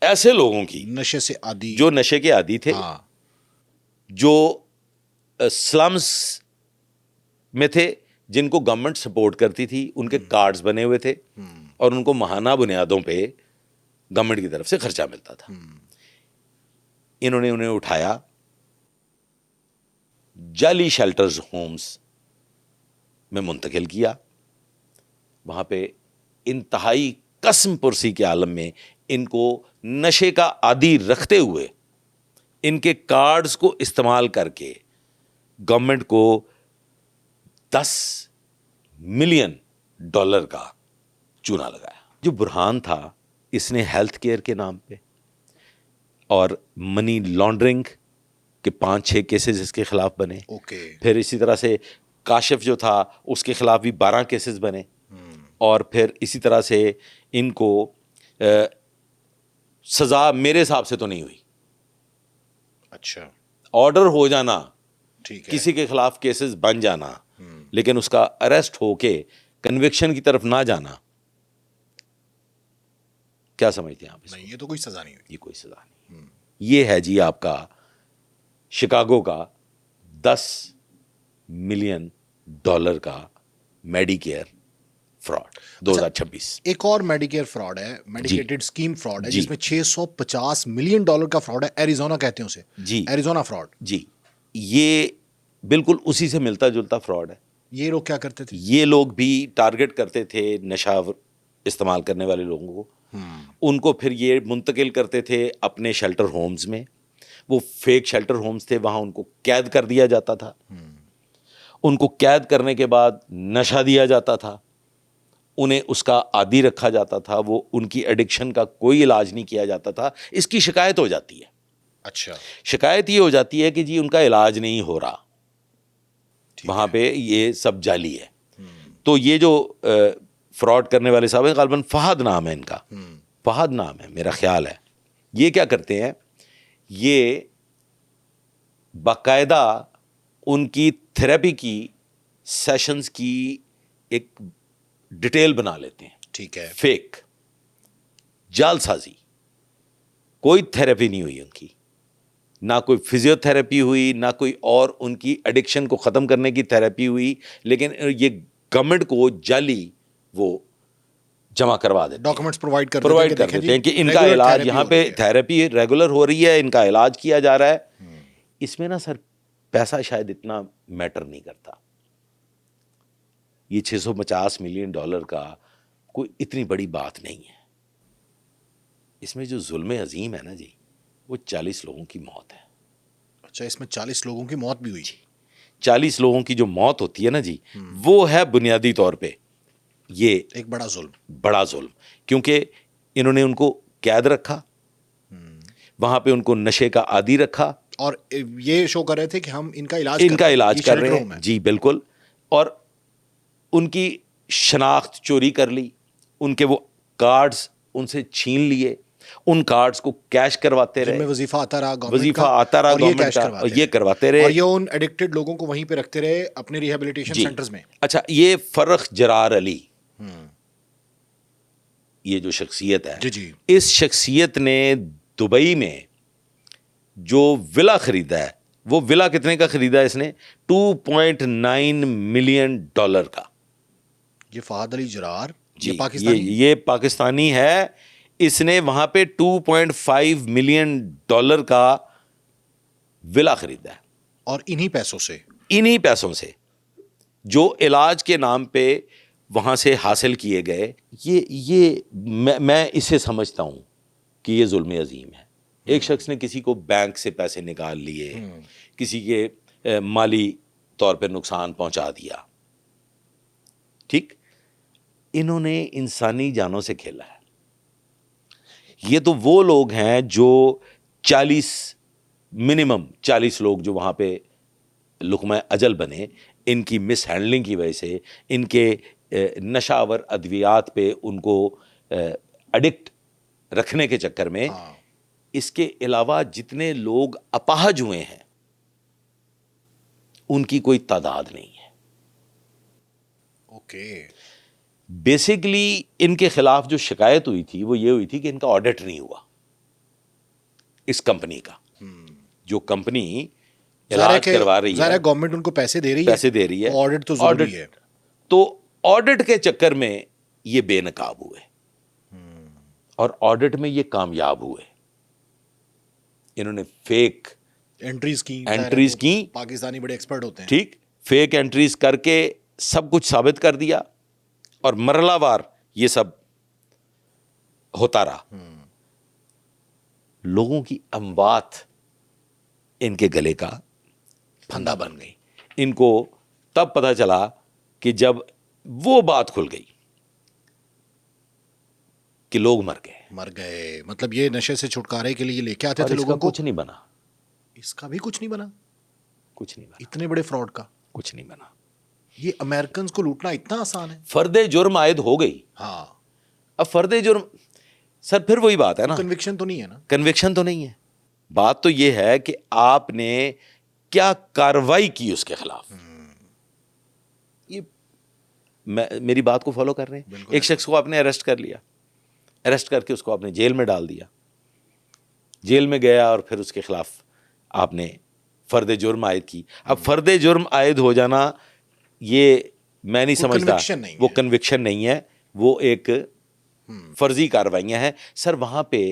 ایسے لوگوں کی نشے سے عادی, جو نشے کے عادی تھے, جو سلمز میں تھے, جن کو گورنمنٹ سپورٹ کرتی تھی, ان کے کارڈز بنے ہوئے تھے, اور ان کو ماہانہ بنیادوں پہ گورنمنٹ کی طرف سے خرچہ ملتا تھا. انہوں نے انہیں اٹھایا, جعلی شیلٹرز ہومز میں منتقل کیا. وہاں پہ انتہائی قسم پرسی کے عالم میں ان کو نشے کا عادی رکھتے ہوئے ان کے کارڈز کو استعمال کر کے گورنمنٹ کو $10 ملین کا چونا لگایا. جو برہان تھا اس نے ہیلتھ کیئر کے نام پہ اور منی لانڈرنگ کے 5-6 کیسز اس کے خلاف بنے. پھر اسی طرح سے کاشف جو تھا اس کے خلاف بھی 12 کیسز بنے. اور پھر اسی طرح سے ان کو سزا میرے حساب سے تو نہیں ہوئی. اچھا, آرڈر ہو جانا, ٹھیک ہے, کسی کے خلاف کیسز بن جانا, لیکن اس کا اریسٹ ہو کے کنوکشن کی طرف نہ جانا. کیا سمجھتے ہیں آپ؟ نہیں, یہ تو کوئی سزا نہیں ہوئی. یہ کوئی سزا نہیں. یہ ہے جی آپ کا شکاگو کا $10 ملین کا میڈی کیئر فراڈ 2026. ایک اور میڈیکیئر فراڈ ہے, میڈیکیٹڈ اسکیم فراڈ ہے, جس میں $650 ملین کا فراڈ ہے. ایریزونا کہتے ہیں اسے, جی, ایریزونا فراڈ. جی, یہ بالکل اسی سے ملتا جلتا فراڈ ہے. یہ لوگ کیا کرتے تھے؟ یہ لوگ بھی ٹارگٹ کرتے تھے نشہ استعمال کرنے والے لوگوں کو. ان کو پھر یہ منتقل کرتے تھے اپنے شیلٹر ہومز میں. وہ فیک شیلٹر ہومز تھے, وہاں ان کو قید کر دیا جاتا تھا. ان کو قید کرنے کے بعد نشہ دیا جاتا تھا, انہیں اس کا عادی رکھا جاتا تھا. وہ ان کی ایڈکشن کا کوئی علاج نہیں کیا جاتا تھا. اس کی شکایت ہو جاتی ہے. اچھا, شکایت یہ ہو جاتی ہے کہ جی ان کا علاج نہیں ہو رہا, وہاں پہ یہ سب جعلی ہے. تو یہ جو فراڈ کرنے والے صاحب ہیں, غالباً فہد نام ہے ان کا, فہد نام ہے میرا خیال ہے. یہ کیا کرتے ہیں, یہ باقاعدہ ان کی تھراپی کی سیشنز کی ایک ڈیٹیل بنا لیتے ہیں. ٹھیک ہے, فیک جعل سازی. کوئی تھراپی نہیں ہوئی ان کی, نہ کوئی فزیو تھراپی ہوئی, نہ کوئی اور ان کی ایڈکشن کو ختم کرنے کی تھراپی ہوئی, لیکن یہ گورنمنٹ کو جعلی وہ جمع کروا دیتے ہیں, ڈاکومنٹس پرووائڈ کر دیتے ہیں کہ ان کا علاج یہاں پہ تھراپی ریگولر ہو رہی ہے, ان کا علاج کیا جا رہا ہے. اس میں نا سر پیسہ شاید اتنا میٹر نہیں کرتا. یہ $650 ملین کا کوئی اتنی بڑی بات نہیں ہے. اس میں جو ظلم عظیم ہے نا جی, وہ 40 لوگوں کی موت ہے. اچھا, اس میں 40 لوگوں کی موت بھی ہوئی. 40 لوگوں کی جو موت ہوتی ہے نا جی, وہ ہے بنیادی طور پہ یہ ایک بڑا ظلم, کیونکہ انہوں نے ان کو قید رکھا, وہاں پہ ان کو نشے کا عادی رکھا, اور یہ شو کر رہے تھے کہ ہم ان کا علاج کر رہے ہیں. جی بالکل. اور ان کی شناخت چوری کر لی, ان کے وہ کارڈز ان سے چھین لیے, ان کارڈز کو کیش کرواتے رہے. وظیفہ آتا رہا گورنمنٹ کا, اور یہ کرواتے رہے, اور یہ ان ایڈکٹڈ لوگوں کو وہیں پہ رکھتے رہے اپنے ریہیبلیٹیشن سینٹرز میں. اچھا, یہ فرخ جرار علی, یہ جو شخصیت ہے, اس شخصیت نے دبئی میں جو ولا خریدا ہے, وہ ولا کتنے کا خریدا ہے اس نے؟ $2.9 ملین کا. یہ فہد علی جرار, یہ پاکستانی ہے. اس نے وہاں پہ $2.5 ملین کا ولا خریدا ہے, اور انہی پیسوں سے جو علاج کے نام پہ وہاں سے حاصل کیے گئے. یہ میں اسے سمجھتا ہوں کہ یہ ظلم عظیم ہے. ایک شخص نے کسی کو بینک سے پیسے نکال لیے, کسی کے مالی طور پہ نقصان پہنچا دیا, ٹھیک. انہوں نے انسانی جانوں سے کھیلا ہے. یہ تو وہ لوگ ہیں جو 40 لوگ جو وہاں پہ لقمہ اجل بنے, ان کی مس ہینڈلنگ کی وجہ سے, ان کے نشہ آور ادویات پہ ان کو ایڈکٹ رکھنے کے چکر میں. اس کے علاوہ جتنے لوگ اپاہج ہوئے ہیں ان کی کوئی تعداد نہیں ہے. بیسیکلی ان کے خلاف جو شکایت ہوئی تھی وہ یہ ہوئی تھی کہ ان کا آڈٹ نہیں ہوا. اس کمپنی کا, جو کمپنی علاج کروا رہی ہے, گورنمنٹ ان کو پیسے دے رہی ہے, آڈٹ تو ضروری ہے. تو آڈٹ کے چکر میں یہ بے نقاب ہوئے. اور آڈٹ میں یہ کامیاب ہوئے. انہوں نے فیک انٹریز کی پاکستانی بڑے ایکسپرٹ ہوتے ہیں. ٹھیک, فیک انٹریز کر کے سب کچھ ثابت کر دیا, اور مرحلہ وار یہ سب ہوتا رہا. لوگوں کی اموات ان کے گلے کا پھندا بن گئی. ان کو تب پتہ چلا کہ جب وہ بات کھل گئی کہ لوگ مر گئے. مطلب یہ نشے سے چھٹکارے کے لیے لے کے آتے اور تھے اس کا لوگوں کو. کچھ نہیں بنا, اس کا بھی کچھ نہیں بنا, کچھ نہیں بنا, اتنے بڑے فراڈ کا کچھ نہیں بنا. یہ امریکنز کو لوٹنا اتنا آسان ہے. فرد جرم عائد ہو گئی. ہاں, اب فرد جرم سر پھر وہی بات ہے نا, کنوکشن تو نہیں ہے نا. کنوکشن تو نہیں ہے. بات تو یہ ہے کہ آپ نے کیا کاروائی کی اس کے خلاف. یہ میری بات کو فالو کر رہے ہیں. ایک شخص کو آپ نے اریسٹ کر لیا, اریسٹ کر کے اس کو آپ نے جیل میں ڈال دیا. جیل میں گیا اور پھر اس کے خلاف آپ نے فرد جرم عائد کی. اب فرد جرم عائد ہو جانا یہ میں نہیں سمجھتا وہ کنوکشن نہیں ہے, وہ ایک فرضی کارروائیاں ہیں. سر وہاں پہ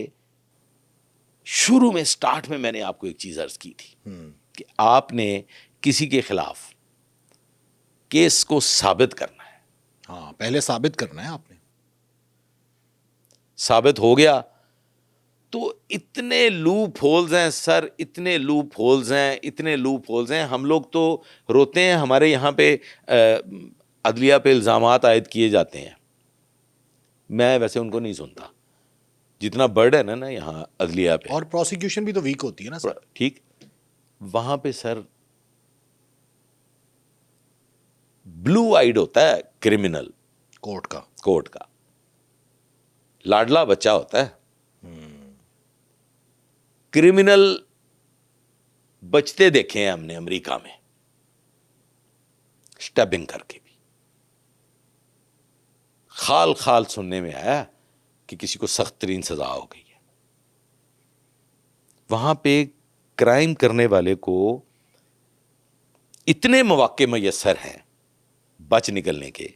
شروع میں سٹارٹ میں میں نے آپ کو ایک چیز عرض کی تھی کہ آپ نے کسی کے خلاف کیس کو ثابت کرنا ہے. ہاں, پہلے ثابت کرنا ہے آپ نے. ثابت ہو گیا تو اتنے لوپ ہولز ہیں سر, اتنے لوپ ہولز ہیں, اتنے لوپ ہولز ہیں. ہم لوگ تو روتے ہیں, ہمارے یہاں پہ عدلیہ پہ الزامات عائد کیے جاتے ہیں. میں ویسے ان کو نہیں سنتا, جتنا برڈن ہے نا یہاں عدلیہ پہ, اور پروسیکیوشن بھی تو ویک ہوتی ہے نا سر. ٹھیک, وہاں پہ سر بلو آئیڈ ہوتا ہے کرمنل کورٹ کا, لاڈلا بچہ ہوتا ہے. کرمنل بچتے دیکھے ہیں ہم نے امریکہ میں, اسٹیبنگ کر کے بھی. خال خال سننے میں آیا کہ کسی کو سخت ترین سزا ہو گئی ہے. وہاں پہ کرائم کرنے والے کو اتنے مواقع میسر ہیں بچ نکلنے کے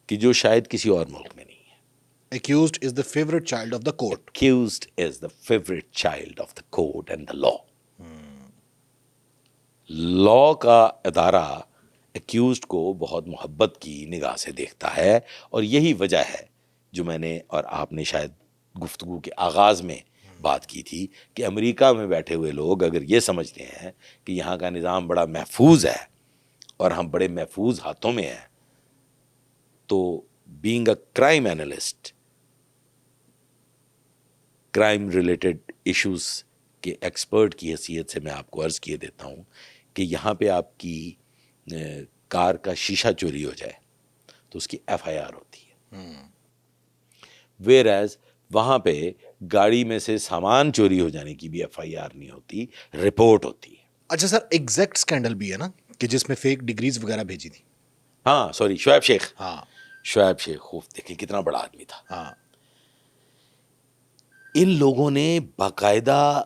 کہ جو شاید کسی اور ملک میں نہیں ہے. Accused is the favorite child of the court. Accused is the favorite child of the court and the law. لا کا ادارہ accused کو بہت محبت کی نگاہ سے دیکھتا ہے, اور یہی وجہ ہے جو میں نے اور آپ نے شاید گفتگو کے آغاز میں بات کی تھی کہ امریکہ میں بیٹھے ہوئے لوگ اگر یہ سمجھتے ہیں کہ یہاں کا نظام بڑا محفوظ ہے اور ہم بڑے محفوظ ہاتھوں میں ہیں, تو being a crime analyst, crime related issues کے ایکسپرٹ کی حیثیت سے میں آپ کو عرض کیے دیتا ہوں کہ یہاں پہ آپ کی کار کا شیشہ چوری ہو جائے تو اس کی ایف آئی آر ہوتی ہے, ویئر ایز وہاں پہ گاڑی میں سے سامان چوری ہو جانے کی بھی ایف آئی آر نہیں ہوتی, رپورٹ ہوتی ہے. اچھا سر, ایگزیکٹ اسکینڈل بھی ہے نا کہ جس میں فیک ڈگریز وغیرہ بھیجی تھی. ہاں سوری, شعیب شیخ. ہاں, شعیب شیخ خوف دیکھیں کتنا بڑا آدمی تھا. ہاں, ان لوگوں نے باقاعدہ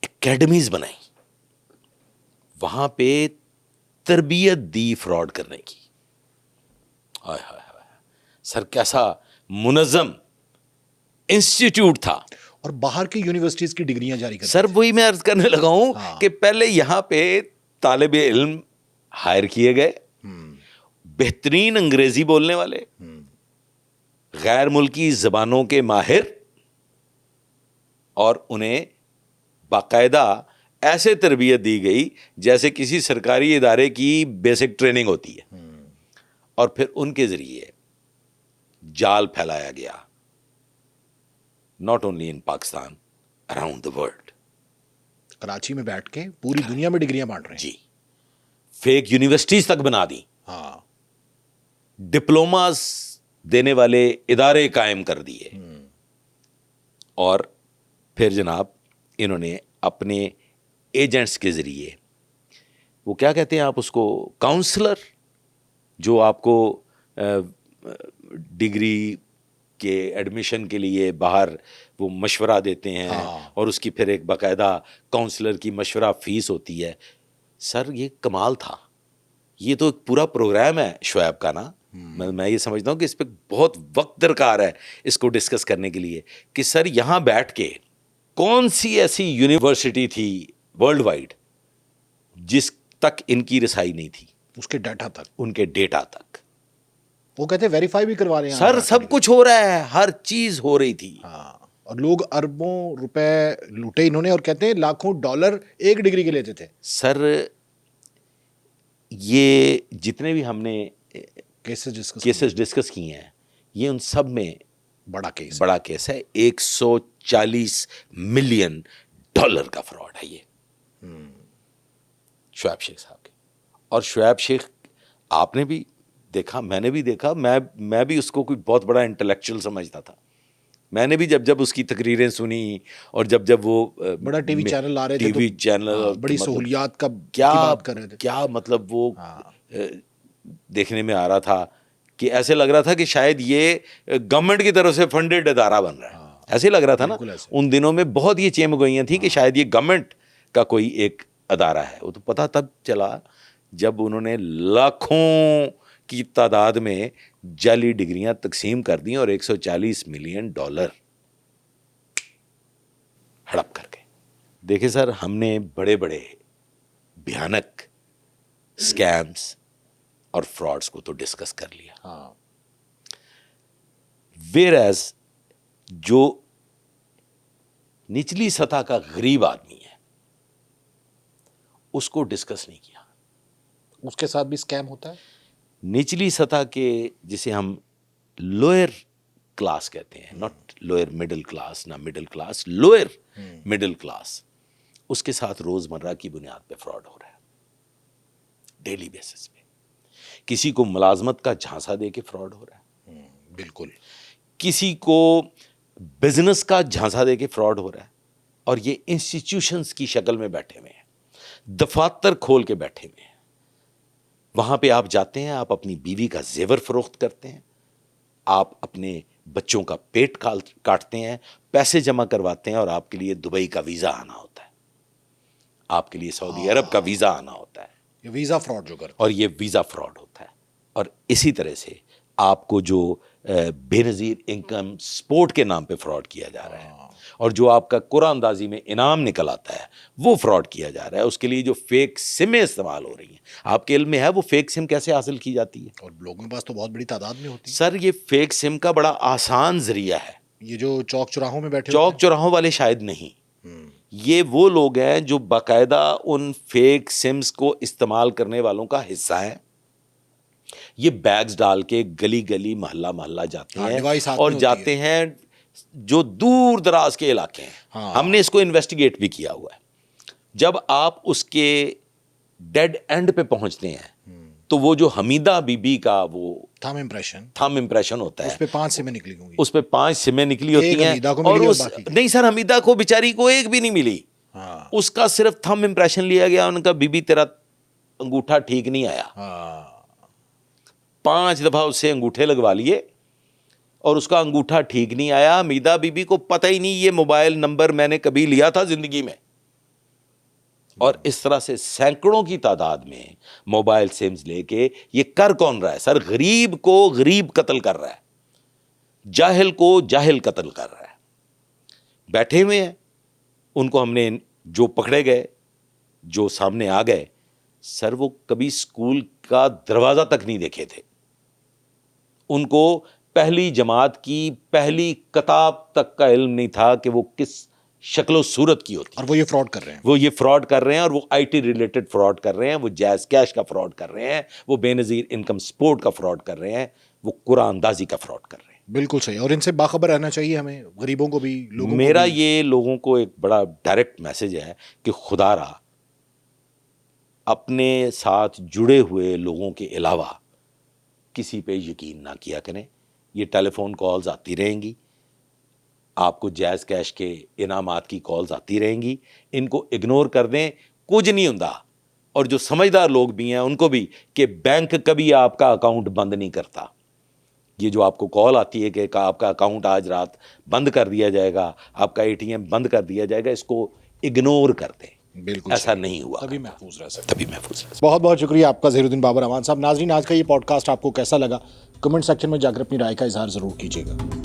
اکیڈمیز بنائی, وہاں پہ تربیت دی فراڈ کرنے کی. ہائے ہائے ہائے سر, کیسا منظم انسٹیٹیوٹ تھا. اور باہر کی یونیورسٹیز کی ڈگریاں جاری کرتے سر وہی میں عرض کرنے لگا ہوں کہ پہلے یہاں پہ طالب علم ہائر کیے گئے, بہترین انگریزی بولنے والے, غیر ملکی زبانوں کے ماہر, اور انہیں باقاعدہ ایسے تربیت دی گئی جیسے کسی سرکاری ادارے کی بیسک ٹریننگ ہوتی ہے, اور پھر ان کے ذریعے جال پھیلایا گیا, not only in Pakistan, around the world. Karachi میں بیٹھ کے پوری دنیا میں ڈگریاں بانٹ رہے ہیں. جی, فیک یونیورسٹیز تک بنا دی, ہاں, ڈپلوماز دینے والے ادارے قائم کر دیے, اور پھر جناب انہوں نے اپنے ایجنٹس کے ذریعے, وہ کیا کہتے ہیں آپ اس کو, کاؤنسلر, جو آپ کو ڈگری کے ایڈمیشن کے لیے باہر وہ مشورہ دیتے ہیں, اور اس کی پھر ایک باقاعدہ کاؤنسلر کی مشورہ فیس ہوتی ہے. سر یہ کمال تھا, یہ تو ایک پورا پروگرام ہے شعیب کا نا, میں یہ سمجھتا ہوں کہ اس پہ بہت وقت درکار ہے اس کو ڈسکس کرنے کے لیے کہ سر یہاں بیٹھ کے کون سی ایسی یونیورسٹی تھی ورلڈ وائڈ جس تک ان کی رسائی نہیں تھی، اس کے ڈیٹا تک، ان کے ڈیٹا تک. وہ کہتے ہیں ویریفائی بھی کروا رہے ہیں سر سب کچھ ہو رہا ہے، ہر چیز ہو رہی تھی. ہاں، اور لوگ اربوں روپے لوٹے انہوں نے، اور کہتے ہیں لاکھوں ڈالر ایک ڈگری کے لیتے تھے. سر یہ جتنے بھی ہم نے کیسز ڈسکس کیے ہیں یہ ان سب میں بڑا کیس ہے. 140 ملین ڈالر کا فراڈ ہے یہ شعیب شیخ صاحب کے. اور شعیب شیخ آپ نے بھی دیکھا، میں نے بھی دیکھا، میں بھی اس کو کوئی بہت بڑا انٹلیکچوئل سمجھتا تھا. میں نے بھی جب اس کی تقریریں سنی اور جب وہ بڑا ٹی وی چینل آ رہے تھے، ٹی وی چینل بڑی سہولیات کا بات کر رہے تھے، کیا مطلب وہ دیکھنے میں آ رہا تھا کہ ایسے لگ رہا تھا کہ شاید یہ گورنمنٹ کی طرف سے فنڈڈ ادارہ بن رہا ہے. ایسے لگ رہا تھا نا. ان دنوں میں بہت یہ چیم گوئیاں تھیں کہ شاید یہ گورنمنٹ کا کوئی ایک ادارہ ہے. وہ تو پتہ تب چلا جب انہوں نے لاکھوں کی تعداد میں جعلی ڈگریاں تقسیم کر دیں اور 140 ملین ڈالر ہڑپ کر گئے. دیکھیں سر، ہم نے بڑے بڑے بھیانک سکیمز اور فراڈز کو تو ڈسکس کر لیا، ویئر ایز جو نچلی سطح کا غریب آدمی ہے اس کو ڈسکس نہیں کیا. اس کے ساتھ بھی اسکیم ہوتا ہے. نچلی سطح کے جسے ہم لوئر کلاس کہتے ہیں، ناٹ لوئر مڈل کلاس، نہ middle class, lower middle class, اس کے ساتھ روزمرہ کی بنیاد پہ فراڈ ہو رہا ہے، ڈیلی بیسس پہ. کسی کو ملازمت کا جھانسا دے کے فراڈ ہو رہا ہے، بالکل. کسی کو بزنس کا جھانسا دے کے فراڈ ہو رہا ہے، اور یہ انسٹیٹیوشنز کی شکل میں بیٹھے ہوئے ہیں، دفاتر کھول کے بیٹھے ہوئے ہیں. وہاں پہ آپ جاتے ہیں، آپ اپنی بیوی کا زیور فروخت کرتے ہیں، آپ اپنے بچوں کا پیٹ کاٹتے ہیں، پیسے جمع کرواتے ہیں، اور آپ کے لیے دبئی کا ویزا آنا ہوتا ہے، آپ کے لیے سعودی عرب کا ویزا آنا ہوتا ہے. یہ ویزا فراڈ جو کرتے ہیں، اور یہ ویزا فراڈ ہوتا ہے. اور اسی طرح سے آپ کو جو بے نظیر انکم سپورٹ کے نام پہ فراڈ کیا جا رہا ہے، اور جو آپ کا قرعہ اندازی میں انعام نکل آتا ہے وہ فراڈ کیا جا رہا ہے. اس کے لیے جو فیک سمیں استعمال ہو رہی ہیں، آپ کے علم میں ہے وہ فیک سم کیسے حاصل کی جاتی ہے؟ اور لوگوں کے پاس تو بہت بڑی تعداد میں ہوتی ہے. سر یہ فیک سم کا بڑا آسان ذریعہ ہے. یہ جو چوک چوراہوں میں بیٹھے چوک چوراہوں والے شاید نہیں، یہ وہ لوگ ہیں جو باقاعدہ ان فیک سمز کو استعمال کرنے والوں کا حصہ ہیں. یہ بیگز ڈال کے گلی گلی محلہ محلہ جاتے ہیں، اور جاتے ہیں جو دور دراز کے علاقے ہیں. ہم نے اس کو انویسٹیگیٹ بھی کیا ہوا ہے. جب آپ اس کے ڈیڈ اینڈ پہ پہنچتے ہیں تو وہ جو حمیدہ بی بی کا وہ تھم امپریشن ہوتا ہے، اس پہ 5 سمیں نکلی ہوں گی، اس پہ 5 سمیں نکلی ہوتی ہیں، اور نہیں سر، حمیدہ کو بیچاری کو ایک بھی نہیں ملی. اس کا صرف تھم امپریشن لیا گیا، ان کا بی بی تیرا انگوٹھا ٹھیک نہیں آیا. 5 دفعہ اس سے انگوٹھے لگوا لیے اور اس کا انگوٹھا ٹھیک نہیں آیا. حمیدہ بی بی کو پتہ ہی نہیں یہ موبائل نمبر میں نے کبھی لیا تھا زندگی میں. اور اس طرح سے سینکڑوں کی تعداد میں موبائل سمز لے کے یہ کر کون رہا ہے؟ سر غریب کو غریب قتل کر رہا ہے، جاہل کو جاہل قتل کر رہا ہے. بیٹھے ہوئے ہیں، ان کو ہم نے جو پکڑے گئے، جو سامنے آ گئے، سر وہ کبھی اسکول کا دروازہ تک نہیں دیکھے تھے. ان کو پہلی جماعت کی پہلی کتاب تک کا علم نہیں تھا کہ وہ کس شکل و صورت کی ہوتی ہے. اور وہ یہ فراڈ کر رہے ہیں، وہ یہ فراڈ کر رہے ہیں، اور وہ آئی ٹی ریلیٹڈ فراڈ کر رہے ہیں، وہ جائز کیش کا فراڈ کر رہے ہیں، وہ بے نظیر انکم سپورٹ کا فراڈ کر رہے ہیں، وہ قرعہ اندازی کا فراڈ کر رہے ہیں. بالکل صحیح. اور ان سے باخبر رہنا چاہیے ہمیں، غریبوں کو بھی، لوگوں میرا کو بھی. یہ لوگوں کو ایک بڑا ڈائریکٹ میسج ہے کہ خدا را اپنے ساتھ جڑے ہوئے لوگوں کے علاوہ کسی پہ یقین نہ کیا کریں. یہ ٹیلی فون کالز آتی رہیں گی، آپ کو جائز کیش کے انعامات کی کالز آتی رہیں گی، ان کو اگنور کر دیں، کچھ نہیں ہوندا. اور جو سمجھدار لوگ بھی ہیں ان کو بھی کہ بینک کبھی آپ کا اکاؤنٹ بند نہیں کرتا. یہ جو آپ کو کال آتی ہے کہ آپ کا اکاؤنٹ آج رات بند کر دیا جائے گا، آپ کا ATM بند کر دیا جائے گا، اس کو اگنور کر دیں. بالکل ایسا نہیں ہوا، تبھی محفوظ رہ سکتے. تبھی محفوظ رہ. بہت بہت شکریہ آپ کا ظہیر الدین بابر امان صاحب. ناظرین آج کا یہ پوڈ کاسٹ آپ کو کیسا لگا کمنٹ سیکشن میں جا کر اپنی رائے کا اظہار ضرور کیجیے گا.